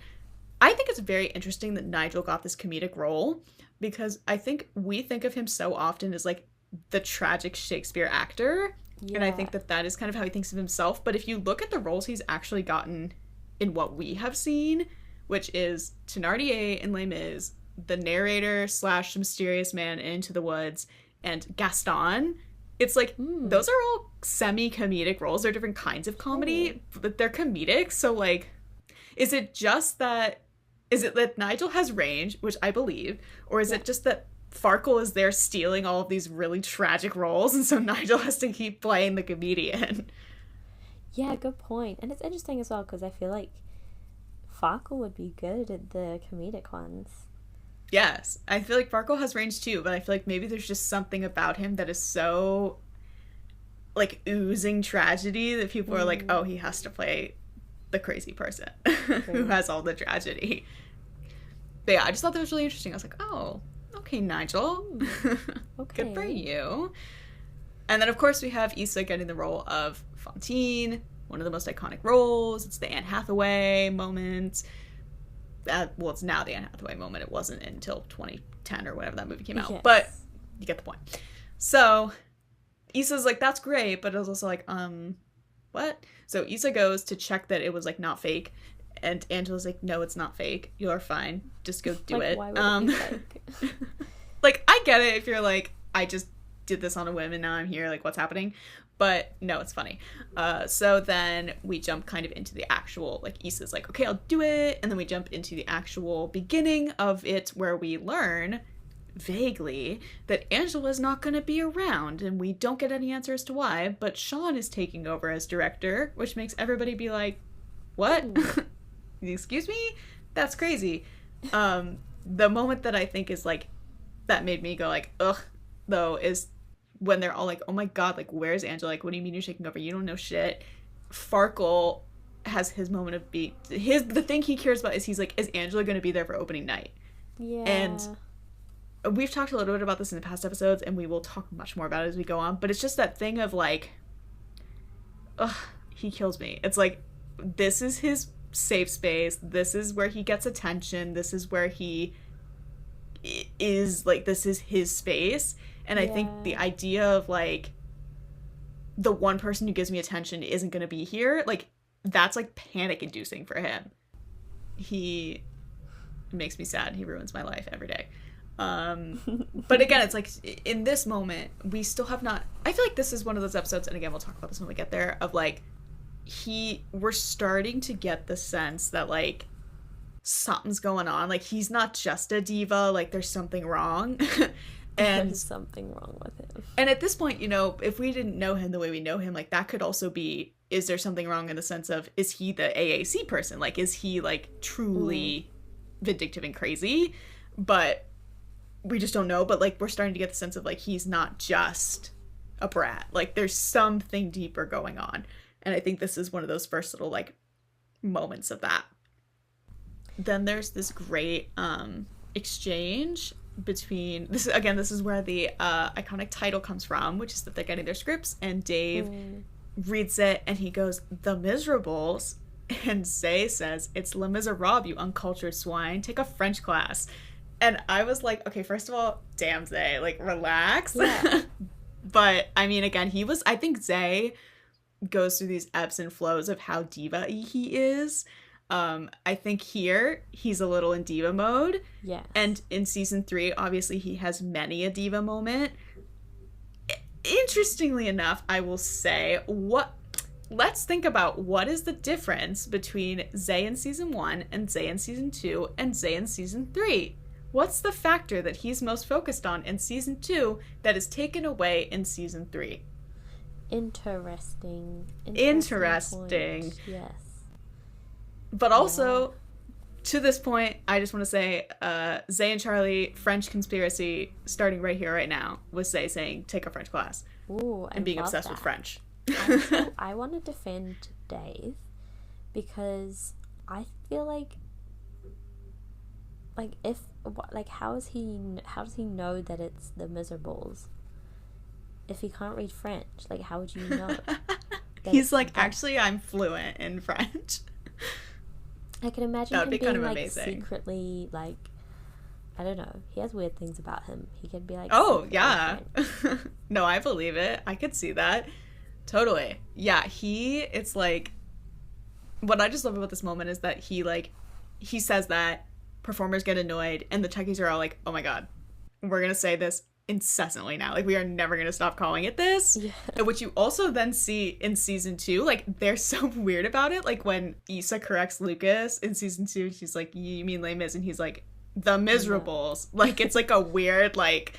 I think it's very interesting that Nigel got this comedic role, because I think we think of him so often as like the tragic Shakespeare actor, and I think that is kind of how he thinks of himself. But if you look at the roles he's actually gotten in what we have seen, which is Thénardier in Les Mis, the narrator / mysterious man in Into the Woods, and Gaston, it's like those are all semi-comedic roles. They're different kinds of comedy, but they're comedic. So like, is it that Nigel has range, which I believe, or is it just that Farkle is there stealing all of these really tragic roles, and so Nigel has to keep playing the comedian? Yeah, good point. And it's interesting as well, because I feel like Farkle would be good at the comedic ones. Yes, I feel like Farkle has range too, but I feel like maybe there's just something about him that is so like oozing tragedy that people are like, oh, he has to play the crazy person who has all the tragedy. But yeah, I just thought that was really interesting. I was like, oh, okay, Nigel. Okay. Good for you. And then of course we have Issa getting the role of Fantine, one of the most iconic roles. It's the Anne Hathaway moment. Well, it's now the Anne Hathaway moment. It wasn't until 2010 or whatever that movie came out. Yes. But you get the point. So Issa's like, that's great, but it was also like, what? So Issa goes to check that it was like not fake, and Angela's like, no, it's not fake. You're fine. Just go do it. Why would it be fake? Like, I get it if you're like, I just did this on a whim and now I'm here, like, what's happening? But no, it's funny. So then we jump kind of into the actual, like, Issa's like, okay, I'll do it. And then we jump into the actual beginning of it, where we learn vaguely that Angela's not going to be around, and we don't get any answer as to why, but Sean is taking over as director, which makes everybody be like, what? Excuse me? That's crazy. The moment that I think is like, that made me go like, ugh, though, is when they're all like, oh my god, like, where's Angela? Like, what do you mean you're taking over? You don't know shit. Farkle has his moment of being, the thing he cares about is he's like, is Angela going to be there for opening night? Yeah. And we've talked a little bit about this in the past episodes, and we will talk much more about it as we go on, but it's just that thing of like, ugh, he kills me. It's like, this is his safe space. This is where he gets attention. This is where he is, like, this is his space. And I think the idea of, like, the one person who gives me attention isn't going to be here, like, that's, like, panic-inducing for him. He makes me sad. He ruins my life every day. But again, it's like, in this moment, we still have not, I feel like this is one of those episodes, and again, we'll talk about this when we get there, of, like, we're starting to get the sense that, like, something's going on. Like, he's not just a diva, like, there's something wrong. And there's something wrong with him. And at this point, you know, if we didn't know him the way we know him, like, that could also be, is there something wrong in the sense of, is he the AAC person? Like, is he, like, truly vindictive and crazy? But we just don't know. But, like, we're starting to get the sense of, like, he's not just a brat. Like, there's something deeper going on. And I think this is one of those first little, like, moments of that. Then there's this great exchange between, this is where the iconic title comes from, which is that they're getting their scripts, and Dave reads it, and he goes, "The Miserables," and Zay says, "It's Les Miserables, you uncultured swine. Take a French class." And I was like, okay, first of all, damn, Zay, like, relax. Yeah. But, I mean, again, I think Zay goes through these ebbs and flows of how diva-y he is. I think here he's a little in diva mode. Yeah. And in season 3, obviously he has many a diva moment. Interestingly enough, I will say, let's think about what is the difference between Zay in season 1 and Zay in season 2 and Zay in season 3. What's the factor that he's most focused on in season 2 that is taken away in season 3? Interesting. Point. Yes. But also, to this point, I just want to say, Zay and Charlie, French conspiracy, starting right here, right now, with Zay saying, take a French class. Ooh, and being obsessed with French. Also, I want to defend Dave, because I feel like how does he know that it's the Miserables if he can't read French? Like, how would you know? He's like, actually, I'm fluent in French. I can imagine him being kind of like amazing. Secretly, like, I don't know. He has weird things about him. He could be like, oh yeah. No, I believe it. I could see that. Totally. Yeah, it's like, what I just love about this moment is that he says that, performers get annoyed, and the techies are all like, oh my god, we're gonna say this incessantly now. Like, we are never gonna stop calling it this. Yeah. Which you also then see in season 2, like, they're so weird about it. Like, when Issa corrects Lucas in season 2, she's like, you mean Les Mis? And he's like, the Miserables. Yeah. Like, it's like a weird, like,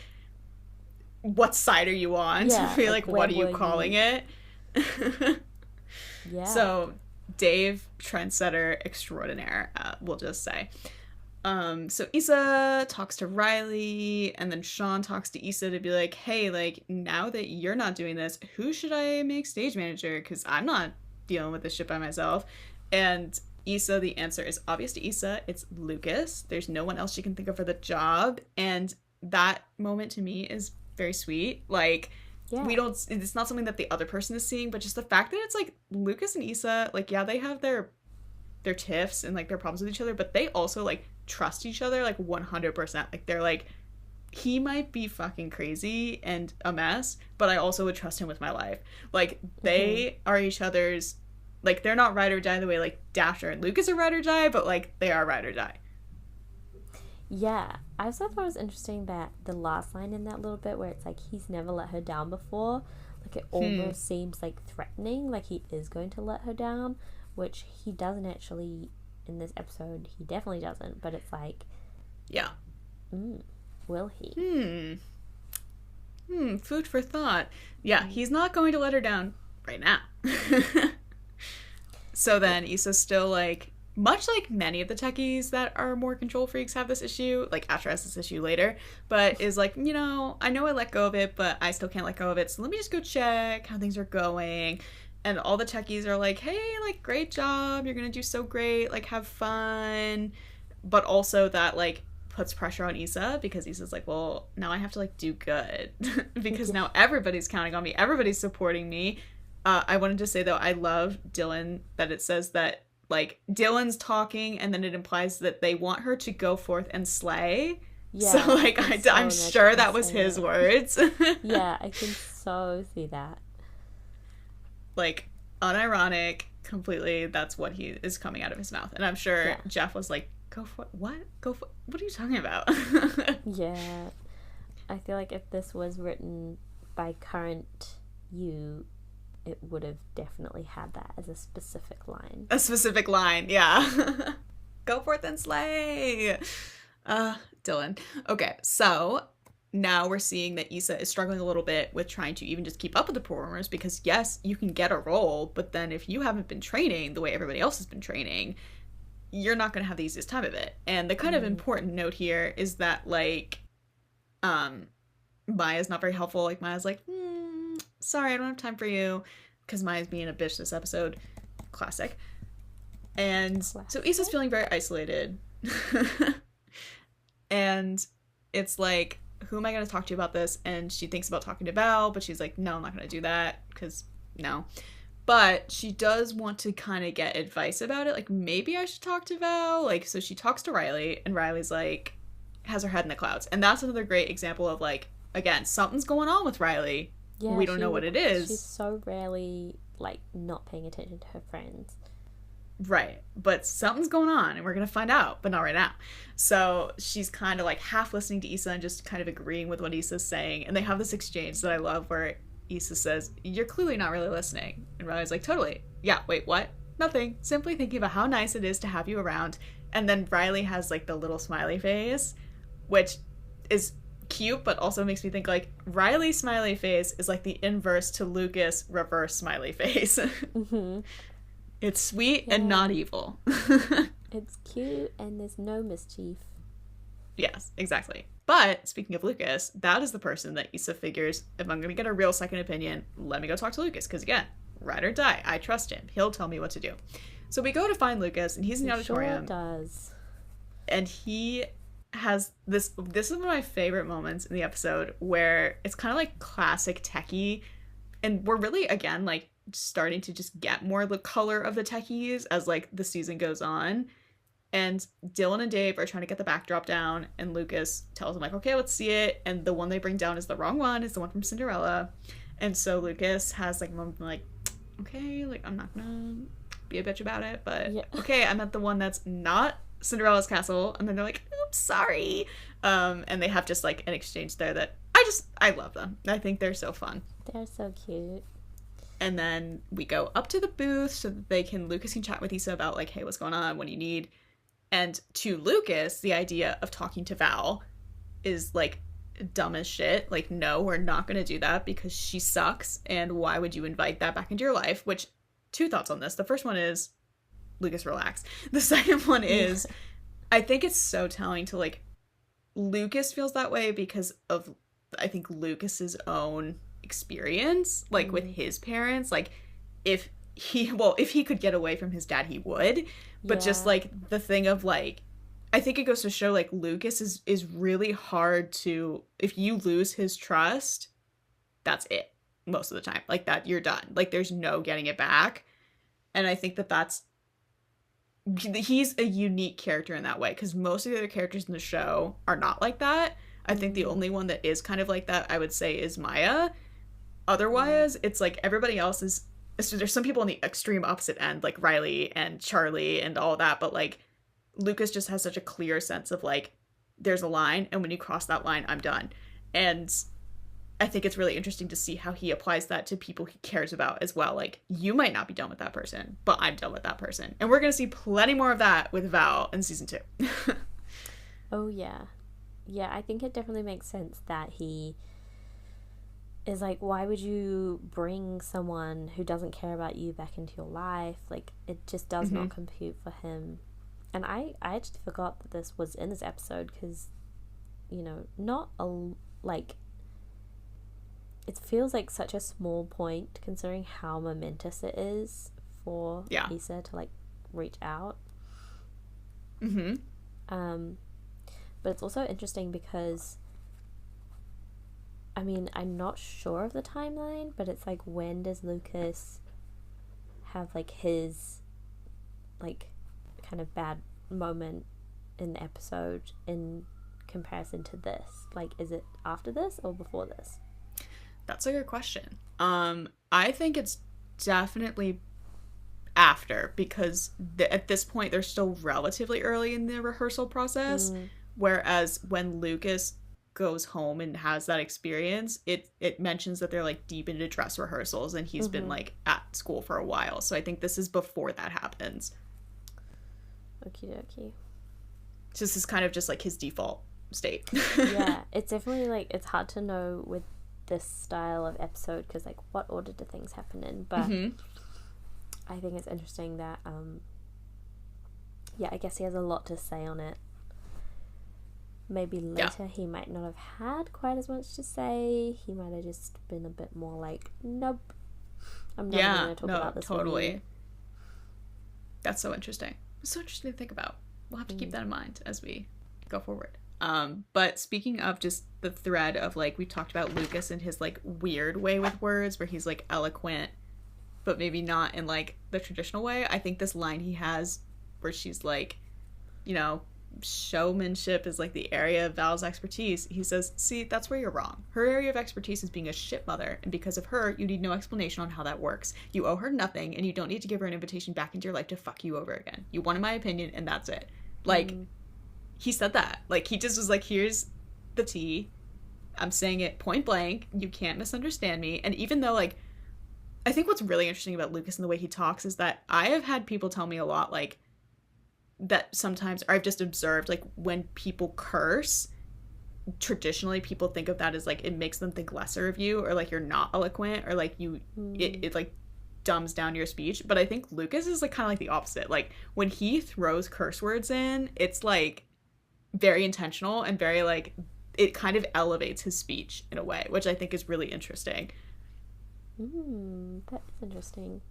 what side are you on? Yeah, to be like, what are you calling it? Yeah. So, Dave, trendsetter extraordinaire, we'll just say. So Issa talks to Riley, and then Sean talks to Issa to be like, hey, like, now that you're not doing this, who should I make stage manager? Because I'm not dealing with this shit by myself. And Issa, the answer is obvious to Issa. It's Lucas. There's no one else she can think of for the job. And that moment to me is very sweet. Like, it's not something that the other person is seeing, but just the fact that it's like Lucas and Issa, like, yeah, they have their tiffs and like their problems with each other, but they also like trust each other like 100%. Like, they're like, he might be fucking crazy and a mess, but I also would trust him with my life. Like, they are each other's, like, they're not ride or die the way like Dasher and Lucas are ride or die, but like they are ride or die. Yeah, I also thought it was interesting that the last line in that little bit where it's like, he's never let her down before, like, it almost seems like threatening, like he is going to let her down, which he doesn't actually in this episode. He definitely doesn't, but it's like, yeah, will he? Food for thought. Yeah, he's not going to let her down right now. So then Issa's still like much like many of the techies that are more control freaks have this issue, like Asher has this issue later, but is like, you know I let go of it, but I still can't let go of it, so let me just go check how things are going. And all the techies are like, hey, like, great job, you're gonna do so great, like, have fun. But also that, like, puts pressure on Issa, because Issa's like, well, now I have to, like, do good because now everybody's counting on me, everybody's supporting me. I wanted to say, though, I love Dylan, that it says that, like, Dylan's talking and then it implies that they want her to go forth and slay. Yeah, so, like, I'm sure that was his words. Yeah, I can so see that. Like, unironic, completely, that's what he is coming out of his mouth. And I'm sure Jeff was like, go for what? What are you talking about? Yeah. I feel like if this was written by current you, it would have definitely had that as a specific line. A specific line, yeah. Go forth and slay! Dylan. Okay, so now we're seeing that Issa is struggling a little bit with trying to even just keep up with the performers, because yes, you can get a role, but then if you haven't been training the way everybody else has been training, you're not going to have the easiest time of it. And the kind of important note here is that, like, Maya's not very helpful. Like, Maya's like, sorry, I don't have time for you, because Maya's being a bitch this episode. Classic. And so Issa's feeling very isolated. And it's like, who am I going to talk to about this? And she thinks about talking to Val, but she's like, no, I'm not going to do that, because no. But she does want to kind of get advice about it. Like, maybe I should talk to Val. Like, so she talks to Riley, and Riley's like, has her head in the clouds. And that's another great example of, like, again, something's going on with Riley. Yeah, we don't know what it is. She's so rarely, like, not paying attention to her friends. Right. But something's going on, and we're going to find out, but not right now. So she's kind of, like, half listening to Issa and just kind of agreeing with what Issa's saying. And they have this exchange that I love where Issa says, you're clearly not really listening. And Riley's like, totally. Yeah, wait, what? Nothing. Simply thinking about how nice it is to have you around. And then Riley has, like, the little smiley face, which is cute, but also makes me think, like, Riley's smiley face is like the inverse to Lucas' reverse smiley face. Mm-hmm. It's sweet and not evil. It's cute and there's no mischief. Yes, exactly. But speaking of Lucas, that is the person that Issa figures, if I'm going to get a real second opinion, let me go talk to Lucas. Because again, ride or die, I trust him. He'll tell me what to do. So we go to find Lucas, and he's in the auditorium. Sure does. And he has this is one of my favorite moments in the episode, where it's kind of like classic techie. And we're really, again, like, starting to just get more the color of the techies as, like, the season goes on. And Dylan and Dave are trying to get the backdrop down, and Lucas tells them, like, okay, let's see it. And the one they bring down is the wrong one. It's the one from Cinderella. And so Lucas has, like, a moment like, okay, like, I'm not gonna be a bitch about it, but okay, I meant the one that's not Cinderella's castle. And then they're like, oops, sorry. And they have just, like, an exchange there that I love them. I think they're so fun. They're so cute. And then we go up to the booth so that Lucas can chat with Issa about, like, hey, what's going on? What do you need? And to Lucas, the idea of talking to Val is, like, dumb as shit. Like, no, we're not going to do that because she sucks. And why would you invite that back into your life? Which, two thoughts on this. The first one is, Lucas, relax. The second one is, I think it's so telling to, like, Lucas feels that way because of, I think, Lucas's own experience, like, with his parents. Like, if he could get away from his dad, he would. But just, like, the thing of, like, I think it goes to show, like, Lucas is really hard to, if you lose his trust, that's it most of the time. Like, that, you're done. Like, there's no getting it back. And I think he's a unique character in that way, because most of the other characters in the show are not like that. I think the only one that is kind of like that, I would say, is Maya. Otherwise, it's like everybody else is, so there's some people on the extreme opposite end, like Riley and Charlie and all that, but, like, Lucas just has such a clear sense of, like, there's a line, and when you cross that line, I'm done. And I think it's really interesting to see how he applies that to people he cares about as well. Like, you might not be done with that person, but I'm done with that person. And we're going to see plenty more of that with Val in season 2. Oh, yeah. Yeah, I think it definitely makes sense that he is like, why would you bring someone who doesn't care about you back into your life? Like, it just does not compute for him And I actually forgot that this was in this episode because, you know, not a, like, it feels like such a small point considering how momentous it is for Issa to, like, reach out. Mm-hmm. But it's also interesting because, I mean, I'm not sure of the timeline, but it's like, when does Lucas have, like, his, like, kind of bad moment in the episode in comparison to this? Like, is it after this or before this? That's a good question. I think it's definitely after, because at this point they're still relatively early in the rehearsal process, whereas when Lucas goes home and has that experience, it mentions that they're, like, deep into dress rehearsals and he's been, like, at school for a while. So I think this is before that happens. Okie dokie. This is kind of just, like, his default state. Yeah, it's definitely, like, it's hard to know with this style of episode because, like, what order do things happen in? But I think it's interesting that I guess he has a lot to say on it. Maybe later he might not have had quite as much to say. He might have just been a bit more like, nope, I'm not going to talk about this. Totally. That's so interesting. It's so interesting to think about. We'll have to keep that in mind as we go forward. But speaking of just the thread of, like, we talked about Lucas and his, like, weird way with words where he's, like, eloquent but maybe not in, like, the traditional way. I think this line he has where she's like, you know, showmanship is, like, the area of Val's expertise. He says, see, that's where you're wrong. Her area of expertise is being a shit mother, and because of her, you need no explanation on how that works. You owe her nothing, and you don't need to give her an invitation back into your life to fuck you over again. You wanted my opinion, and that's it. Like, he said that. Like, he just was like, here's the tea. I'm saying it point blank. You can't misunderstand me. And even though, like, I think what's really interesting about Lucas and the way he talks is that I have had people tell me a lot, like, that sometimes, or I've just observed, like, when people curse, traditionally people think of that as, like, it makes them think lesser of you, or, like, you're not eloquent, or, like, it like, dumbs down your speech. But I think Lucas is, like, kind of like the opposite. Like, when he throws curse words in, it's, like, very intentional and very, like, it kind of elevates his speech in a way, which I think is really interesting. That is interesting.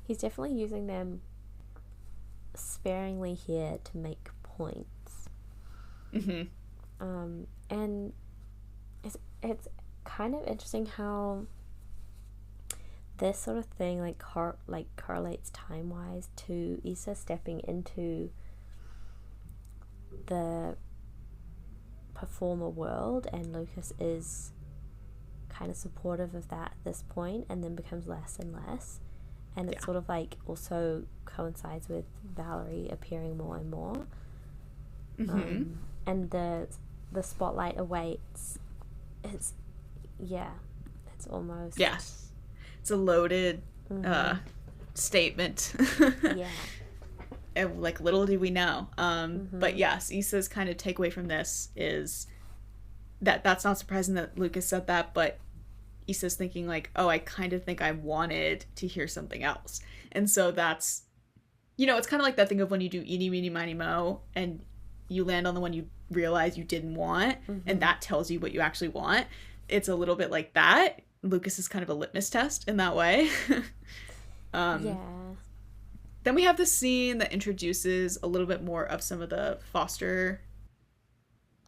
He's definitely using them sparingly here to make points. And it's kind of interesting how this sort of thing, like, correlates time-wise to Issa stepping into the performer world, and Lucas is kind of supportive of that at this point, and then becomes less and less, and it sort of, like, also coincides with Valerie appearing more and more, and the spotlight awaits. It's almost it's a loaded statement. And, like, little do we know. But yes, Issa's kind of takeaway from this is that's not surprising that Lucas said that, but Issa's thinking, like, oh, I kind of think I wanted to hear something else. And so that's, you know, it's kind of like that thing of when you do eeny, meeny, miny, mo, and you land on the one you realize you didn't want, and that tells you what you actually want. It's a little bit like that. Lucas is kind of a litmus test in that way. Then we have this scene that introduces a little bit more of some of the foster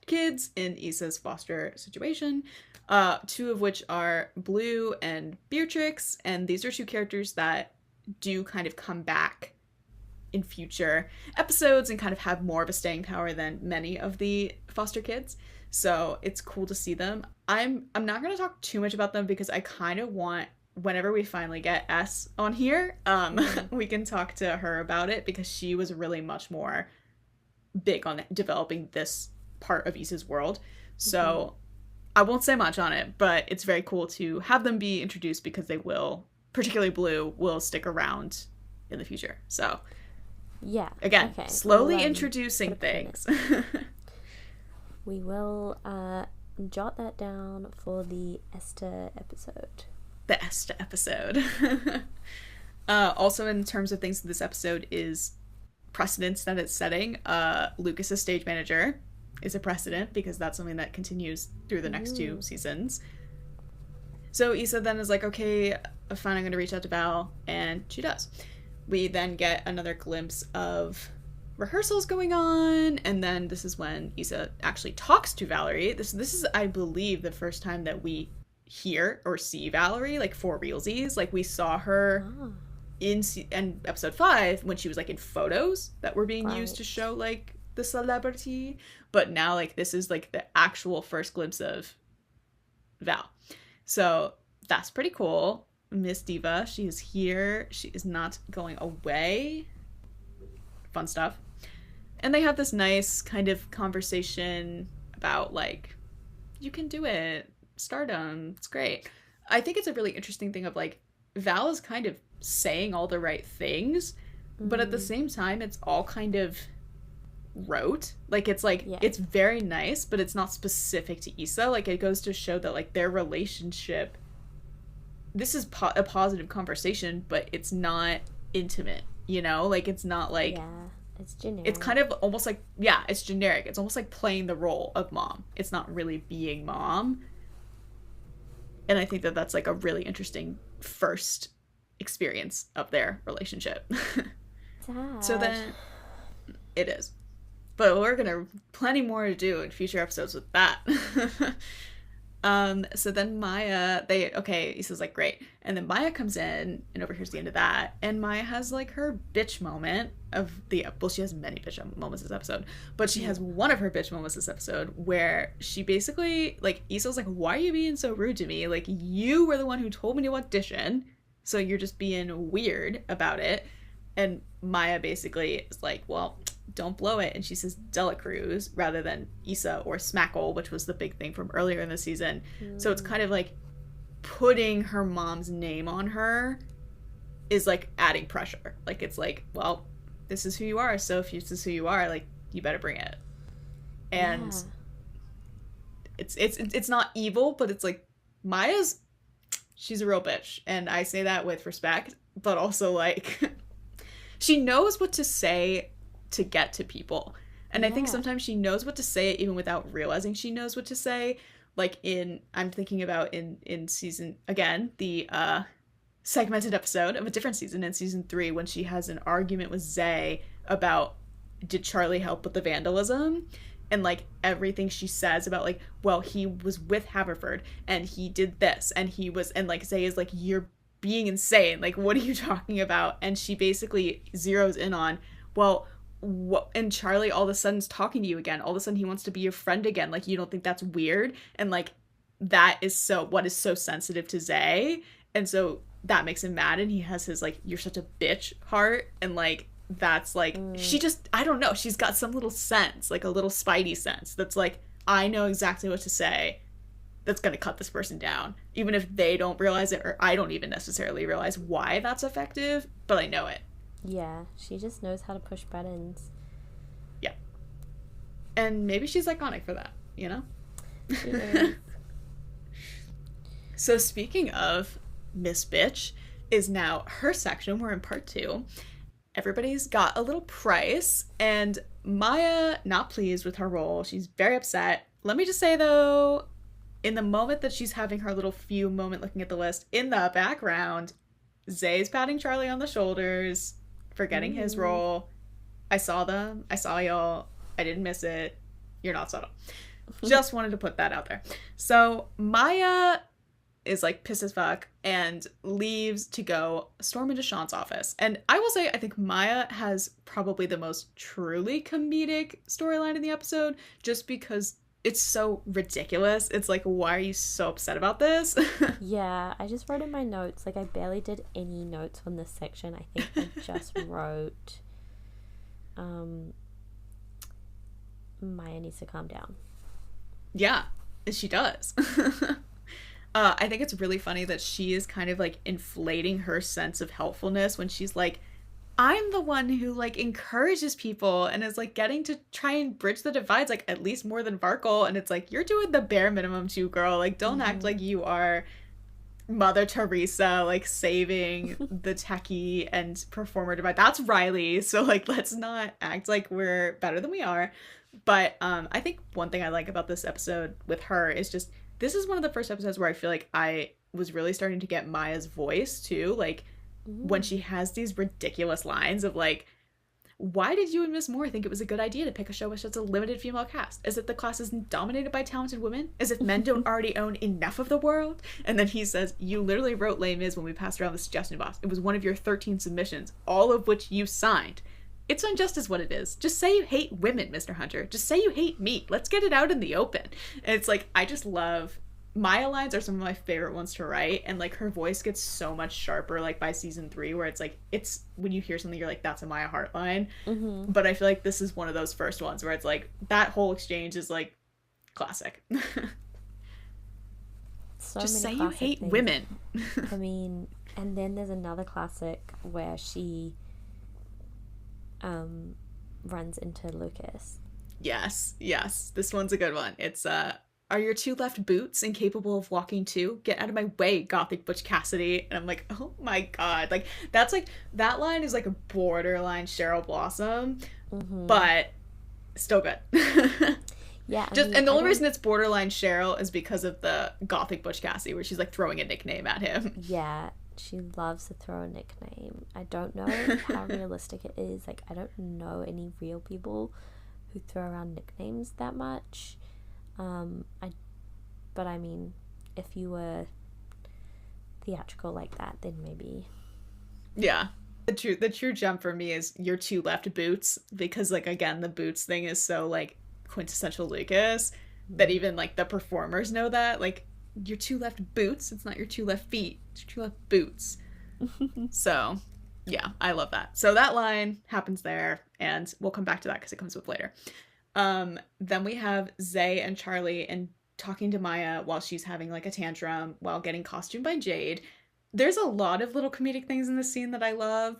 kids in Issa's foster situation, two of which are Blue and Beatrix, and these are two characters that do kind of come back in future episodes and kind of have more of a staying power than many of the foster kids. So it's cool to see them. I'm not going to talk too much about them because I kind of want, whenever we finally get S on here, we can talk to her about it, because she was really much more big on developing this part of Issa's world. So I won't say much on it, but it's very cool to have them be introduced, because they will, particularly Blue, will stick around in the future. So again, slowly introducing things. We will jot that down for the Esther episode. The Esther episode. Also, in terms of things in this episode, is precedent-setting. Lucas's stage manager is a precedent because that's something that continues through the next 2 seasons. So Issa then is like, okay, fine, I'm going to reach out to Val, and she does. We then get another glimpse of rehearsals going on, and then this is when Issa actually talks to Valerie. This is, I believe, the first time that we hear or see Valerie, like, for realsies. Like, we saw her in episode 5 when she was, like, in photos that were being used to show, like, the celebrity. But now, like, this is, like, the actual first glimpse of Val. So that's pretty cool. Miss Diva, she is here. She is not going away. Fun stuff. And they have this nice kind of conversation about, like, you can do it. Stardom. It's great. I think it's a really interesting thing of, like, Val is kind of saying all the right things, but at the same time, it's all kind of rote. Like, it's like, it's very nice, but it's not specific to Issa. Like, it goes to show that, like, their relationship, this is a positive conversation, but it's not intimate, you know? Like, it's not like, it's generic. It's kind of almost like, it's generic. It's almost like playing the role of mom. It's not really being mom. And I think that that's, like, a really interesting first experience of their relationship. So then it is. But we're gonna plenty more to do in future episodes with that. So then Maya, Issa's like, great. And then Maya comes in and overhears the end of that. And Maya has, like, her bitch moment of she has many bitch moments this episode. But she has one of her bitch moments this episode where she basically, like, Issa's like, why are you being so rude to me? Like, you were the one who told me to audition. So you're just being weird about it. And Maya basically is like, well, don't blow it. And she says De La Cruz rather than Issa or Smackle, which was the big thing from earlier in the season. So it's kind of like putting her mom's name on her is, like, adding pressure. Like, it's like, well, this is who you are. So if this is who you are, like, you better bring it. And it's not evil, but it's like, she's a real bitch. And I say that with respect, but also, like, she knows what to say to get to people. And I think sometimes she knows what to say even without realizing she knows what to say. Like, I'm thinking about in season, again, the segmented episode of a different season in season 3 when she has an argument with Zay about, did Charlie help with the vandalism? And, like, everything she says about, like, well, he was with Haverford and he did this and he was, and, like, Zay is like, you're being insane. Like, what are you talking about? And she basically zeroes in on, well, what, and Charlie all of a sudden is talking to you again. All of a sudden he wants to be your friend again. Like, you don't think that's weird? And, like, that is what is so sensitive to Zay. And so that makes him mad, and he has his, like, you're such a bitch heart. And, like, that's, like, she just, I don't know, she's got some little sense, like a little spidey sense that's like, I know exactly what to say that's gonna cut this person down, even if they don't realize it, or I don't even necessarily realize why that's effective, but I know it. Yeah, she just knows how to push buttons. Yeah. And maybe she's iconic for that, you know? She is. So speaking of Miss Bitch, is now her section. We're in part 2. Everybody's got a little price, and Maya, not pleased with her role. She's very upset. Let me just say, though, in the moment that she's having her little few moment looking at the list, in the background, Zay's patting Charlie on the shoulders for getting his role. I saw them. I saw y'all. I didn't miss it. You're not subtle. Just wanted to put that out there. So Maya is, like, pissed as fuck and leaves to go storm into Sean's office. And I will say, I think Maya has probably the most truly comedic storyline in the episode, just because it's so ridiculous. It's like, why are you so upset about this? Yeah, I just wrote in my notes, like, I barely did any notes on this section. I think I just wrote, Maya needs to calm down. Yeah, she does. I think it's really funny that she is kind of, like, inflating her sense of helpfulness when she's like, I'm the one who, like, encourages people and is, like, getting to try and bridge the divides, like, at least more than Varkle. And it's like, you're doing the bare minimum too, girl. Like, don't act like you are Mother Teresa, like, saving the techie and performer divide. That's Riley, so, like, let's not act like we're better than we are. But I think one thing I like about this episode with her is just, this is one of the first episodes where I feel like I was really starting to get Maya's voice, too. Like, when she has these ridiculous lines of, like, why did you and Miss Moore think it was a good idea to pick a show with such a limited female cast? Is it the class is dominated by talented women? As if men don't already own enough of the world? And then he says, you literally wrote Les Mis when we passed around the suggestion box. It was one of your 13 submissions, all of which you signed. It's unjust is what it is. Just say you hate women, Mr. Hunter. Just say you hate meat. Let's get it out in the open. And it's like, I just love... Maya lines are some of my favorite ones to write, and like her voice gets so much sharper like by season 3, where it's like, it's when you hear something you're like, that's a Maya Hart line. But I feel like this is one of those first ones where it's like that whole exchange is like classic. So just say many you hate things. women. I mean, and then there's another classic where she runs into Lucas. Yes, this one's a good one. It's are your two left boots incapable of walking too? Get out of my way, gothic Butch Cassidy. And I'm like, oh my god. Like, that's like, that line is like a borderline Cheryl Blossom, but still good. Yeah. And the only reason it's borderline Cheryl is because of the gothic Butch Cassidy, where she's like throwing a nickname at him. Yeah, she loves to throw a nickname. I don't know how realistic it is. Like, I don't know any real people who throw around nicknames that much. But I mean, if you were theatrical like that, then maybe. Yeah. The true jump for me is your two left boots, because like, again, the boots thing is so like quintessential Lucas that even like the performers know that, like, your two left boots, it's not your two left feet, it's your two left boots. So yeah, I love that. So that line happens there, and we'll come back to that because it comes up later. Then we have Zay and Charlie and talking to Maya while she's having like a tantrum while getting costumed by Jade. There's a lot of little comedic things in this scene that I love.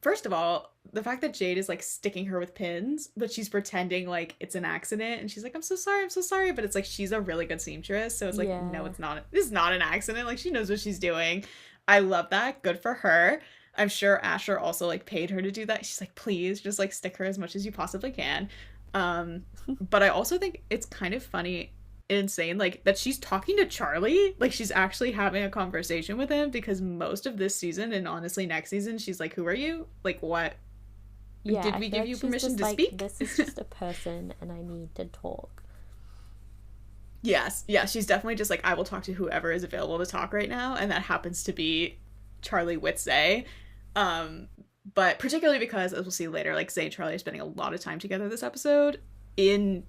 First of all, the fact that Jade is like sticking her with pins, but she's pretending like it's an accident, and she's like, I'm so sorry, but it's like, she's a really good seamstress, so it's like, no, it's not, this is not an accident, like, she knows what she's doing. I love that. Good for her. I'm sure Asher also like paid her to do that. She's like, please just like stick her as much as you possibly can. But I also think it's kind of funny and insane, like, that she's talking to Charlie, like she's actually having a conversation with him, because most of this season, and honestly next season, she's like, who are you? Like, what? Yeah, did we give you permission to speak? This is just a person and I need to talk. Yes, yeah, she's definitely just like, I will talk to whoever is available to talk right now, and that happens to be Charlie with Zay. But particularly because, as we'll see later, like, Zay and Charlie are spending a lot of time together this episode in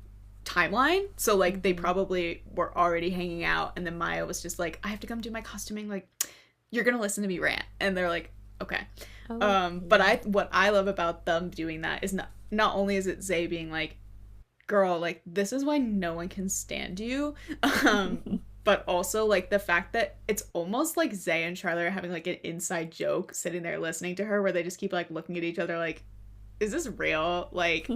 timeline, so like they probably were already hanging out, and then Maya was just like, I have to come do my costuming, like, you're gonna listen to me rant, and they're like, okay. But what I love about them doing that is not only is it Zay being like, girl, like, this is why no one can stand you, but also like the fact that it's almost like Zay and Charlie are having like an inside joke sitting there listening to her, where they just keep like looking at each other like, is this real? Like,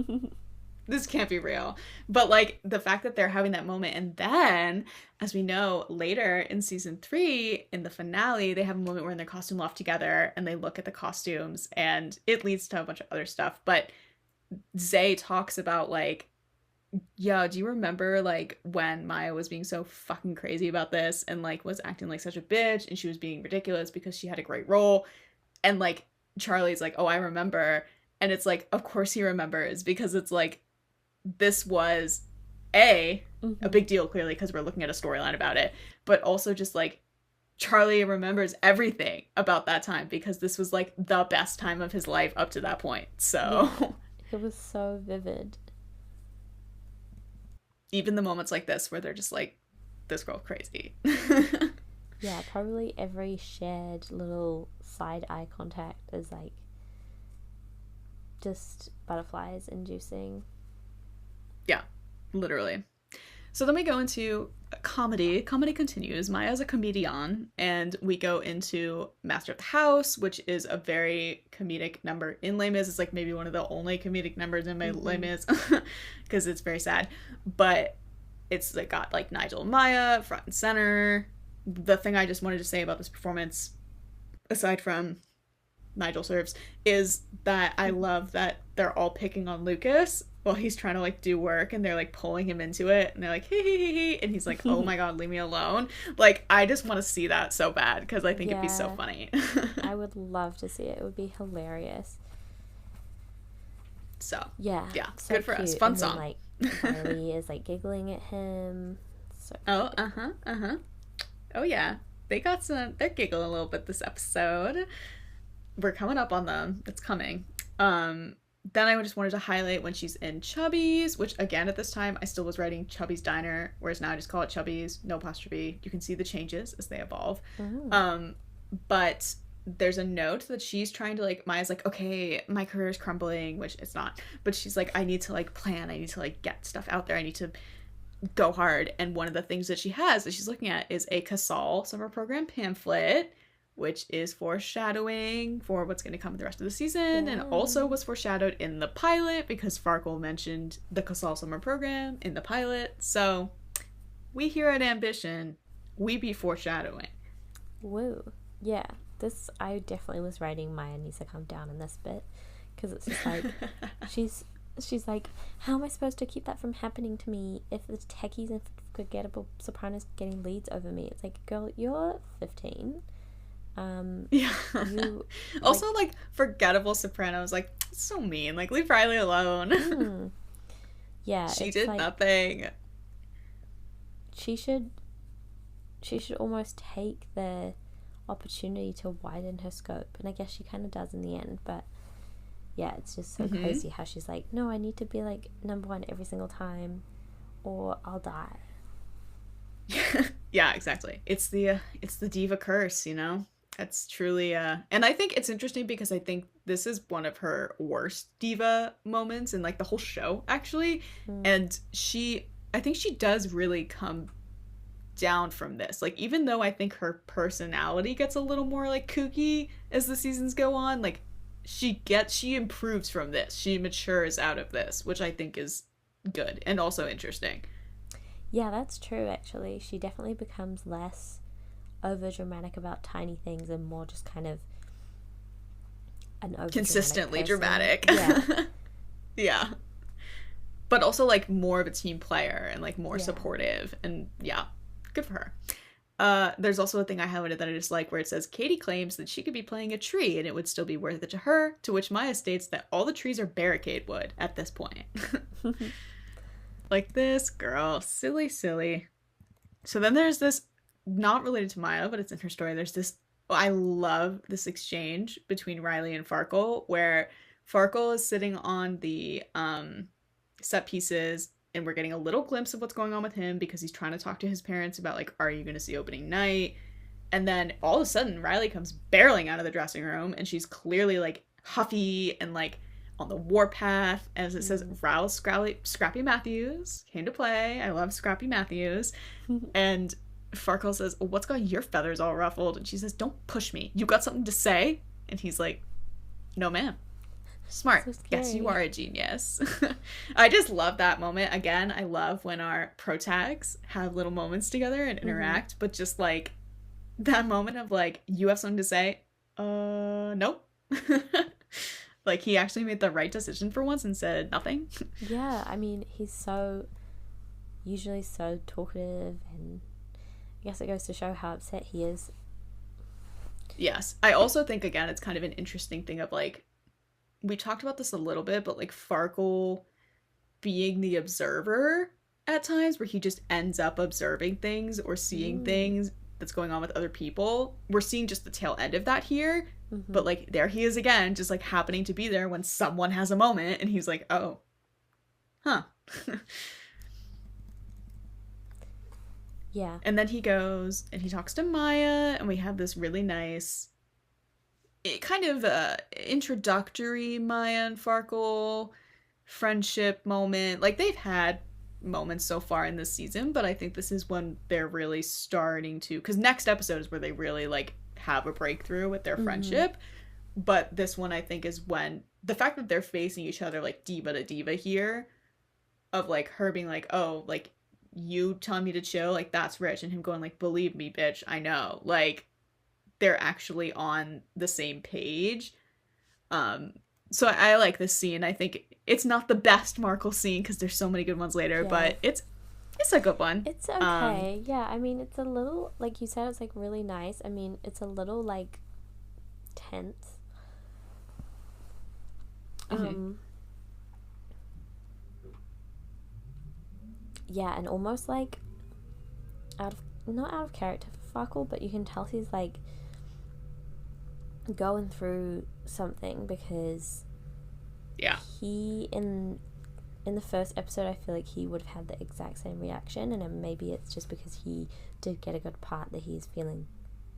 this can't be real. But like the fact that they're having that moment, and then, as we know, later in season 3, in the finale, they have a moment where in their costume loft together and they look at the costumes, and it leads to a bunch of other stuff. But Zay talks about like, yeah, do you remember like when Maya was being so fucking crazy about this and like was acting like such a bitch, and she was being ridiculous because she had a great role? And like Charlie's like, oh, I remember. And it's like, of course he remembers, because it's like, this was a big deal, clearly, because we're looking at a storyline about it, but also just like Charlie remembers everything about that time, because this was like the best time of his life up to that point. So yeah, it was so vivid. Even the moments like this where they're just like, this girl crazy. Yeah, probably every shared little side eye contact is like just butterflies inducing. Yeah, literally. So then we go into comedy. Comedy continues. Maya's a comedienne, and we go into Master of the House, which is a very comedic number in Les Mis. It's like maybe one of the only comedic numbers in my Les Mis, because it's very sad. But it's like got like Nigel and Maya front and center. the thing I just wanted to say about this performance, aside from Nigel serves, is that I love that they're all picking on Lucas while he's trying to like do work, and they're like pulling him into it, and they're like hee, and he's like, oh my god, leave me alone. Like, I just want to see that so bad because I think it'd be so funny. I would love to see it. It would be hilarious. So yeah, so good for cute. us. Fun and song. Then, like, Riley is like giggling at him. So cute. Oh yeah, they're giggling a little bit this episode. We're coming up on them. It's coming. Then I just wanted to highlight when she's in Chubby's, which again at this time I still was writing Chubby's Diner, whereas now I just call it Chubby's, no apostrophe. You can see the changes as they evolve. But there's a note that she's trying to like, Maya's like, okay, my career is crumbling, which it's not, but she's like, I need to like plan, I need to like get stuff out there, I need to go hard. And one of the things that she has that she's looking at is a Casal summer program pamphlet, which is foreshadowing for what's going to come in the rest of the season, and also was foreshadowed in the pilot because Farkle mentioned the Casal summer program in the pilot. So we here at Ambition, we be foreshadowing. Woo. Yeah, this, I definitely was writing Maya needs to calm down in this bit, because it's just like, she's like, how am I supposed to keep that from happening to me if the techies and forgettable sopranos getting leads over me? It's like, girl, you're 15. Also, like, forgettable sopranos, like, so mean. Like, leave Riley alone. Yeah, she did like, nothing. She should almost take the opportunity to widen her scope, and I guess she kind of does in the end. But yeah, it's just so crazy how she's like, no, I need to be like number one every single time, or I'll die. Yeah, exactly. It's the diva curse, you know. It's truly and I think it's interesting because I think this is one of her worst diva moments in like the whole show, actually. And I think she does really come down from this. Like, even though I think her personality gets a little more like kooky as the seasons go on, like she improves from this. She matures out of this, which I think is good and also interesting. Yeah, that's true, actually. She definitely becomes less over dramatic about tiny things and more just kind of an over consistently dramatic. Yeah. Yeah. But also like more of a team player and like more supportive, and yeah, good for her. There's also a thing I highlighted that I just like where it says Katie claims that she could be playing a tree and it would still be worth it to her, to which Maya states that all the trees are barricade wood at this point. Like, this girl, silly. So then there's this, not related to Maya, but it's in her story. There's this, I love this exchange between Riley and Farkle, where Farkle is sitting on the set pieces, and we're getting a little glimpse of what's going on with him because he's trying to talk to his parents about, like, are you going to see opening night? And then all of a sudden, Riley comes barreling out of the dressing room, and she's clearly, like, huffy and, like, on the warpath. As it says, Raoul Scrappy Matthews came to play. I love Scrappy Matthews. And Farkle says, what's got your feathers all ruffled? And she says, don't push me. You got something to say? And he's like, no, ma'am. Smart. So yes, you are a genius. I just love that moment. Again, I love when our protags have little moments together and interact, but just like that moment of like, you have something to say? Nope. Like, he actually made the right decision for once and said nothing. Yeah, I mean, he's usually so talkative, and I guess it goes to show how upset he is. Yes. I also think, again, it's kind of an interesting thing of, like, we talked about this a little bit, but, like, Farkle being the observer at times, where he just ends up observing things or seeing things that's going on with other people. We're seeing just the tail end of that here. But, like, there he is again, just, like, happening to be there when someone has a moment, and he's like, oh. Huh. Yeah. And then he goes, and he talks to Maya, and we have this really nice, kind of introductory Maya and Farkle friendship moment. Like, they've had moments so far in this season, but I think this is when they're really starting to, because next episode is where they really, like, have a breakthrough with their friendship. But this one, I think, is when the fact that they're facing each other like diva to diva here, of like her being like, oh, like, you telling me to chill, like, that's rich. And him going, like, believe me, bitch, I know. Like, they're actually on the same page. So I like this scene. I think it's not the best Markle scene because there's so many good ones later, but it's a good one. It's okay. Yeah, I mean, it's a little, like you said, it's like really nice. I mean, it's a little like tense. Yeah, and almost like not out of character for Farkle, but you can tell he's like going through something because he in the first episode I feel like he would have had the exact same reaction, and then maybe it's just because he did get a good part that he's feeling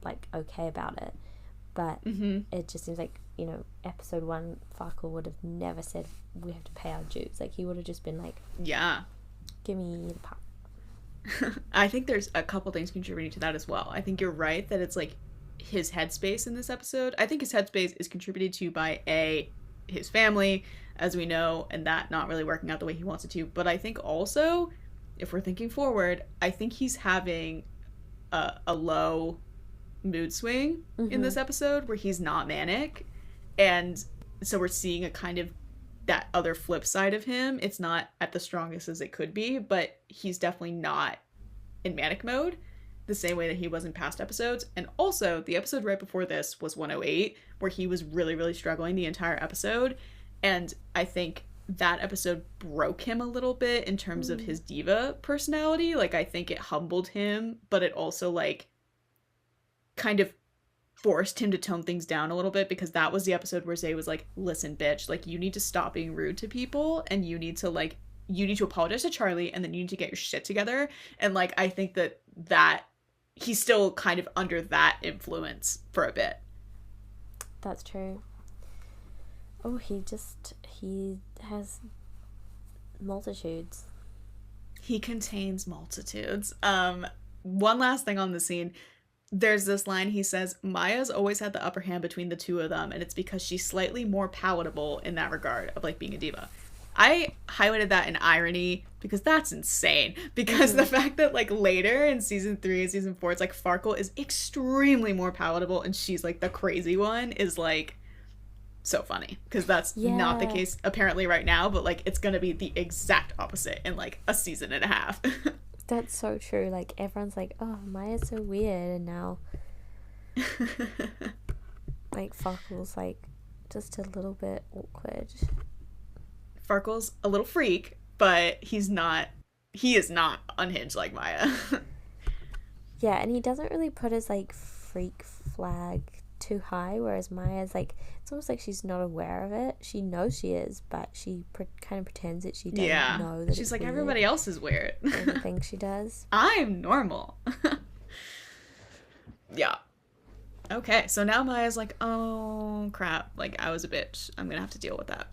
like okay about it, but it just seems like, you know, episode 1 Farkle would have never said we have to pay our dues. Like, he would have just been like, give me the part. I think there's a couple things contributing to that as well. I think you're right that it's like his headspace in this episode. I think his headspace is contributed to by his family, as we know, and that not really working out the way he wants it to. But I think also, if we're thinking forward, I think he's having a low mood swing in this episode where he's not manic, and so we're seeing a kind of that other flip side of him. It's not at the strongest as it could be, but he's definitely not in manic mode the same way that he was in past episodes. And also, the episode right before this was 108, where he was really, really struggling the entire episode. And I think that episode broke him a little bit in terms of his diva personality. Like, I think it humbled him, but it also, like, kind of forced him to tone things down a little bit, because that was the episode where Zay was like, listen, bitch, like, you need to stop being rude to people, and you need to apologize to Charlie, and then you need to get your shit together. And, like, I think that he's still kind of under that influence for a bit. That's true. Oh, he has multitudes. He contains multitudes. One last thing on the scene. There's this line he says, Maya's always had the upper hand between the two of them, and it's because she's slightly more palatable in that regard of, like, being a diva. I highlighted that in irony because that's insane. Because the fact that, like, later in season 3 and season 4, it's like Farkle is extremely more palatable and she's, like, the crazy one is, like, so funny. Because that's not the case apparently right now, but, like, it's gonna be the exact opposite in, like, a season and a half. That's so true. Like, everyone's like, oh, Maya's so weird, and now like Farkle's like just a little bit awkward. Farkle's a little freak, but he is not unhinged like Maya. Yeah, and he doesn't really put his like freak flag too high, whereas Maya's like, it's almost like she's not aware of it. She knows she is, but she kind of pretends that she doesn't know that she's it's like, weird. Everybody else is weird. And thinks she does. I'm normal. Yeah. Okay, so now Maya's like, oh crap, like, I was a bitch, I'm gonna have to deal with that.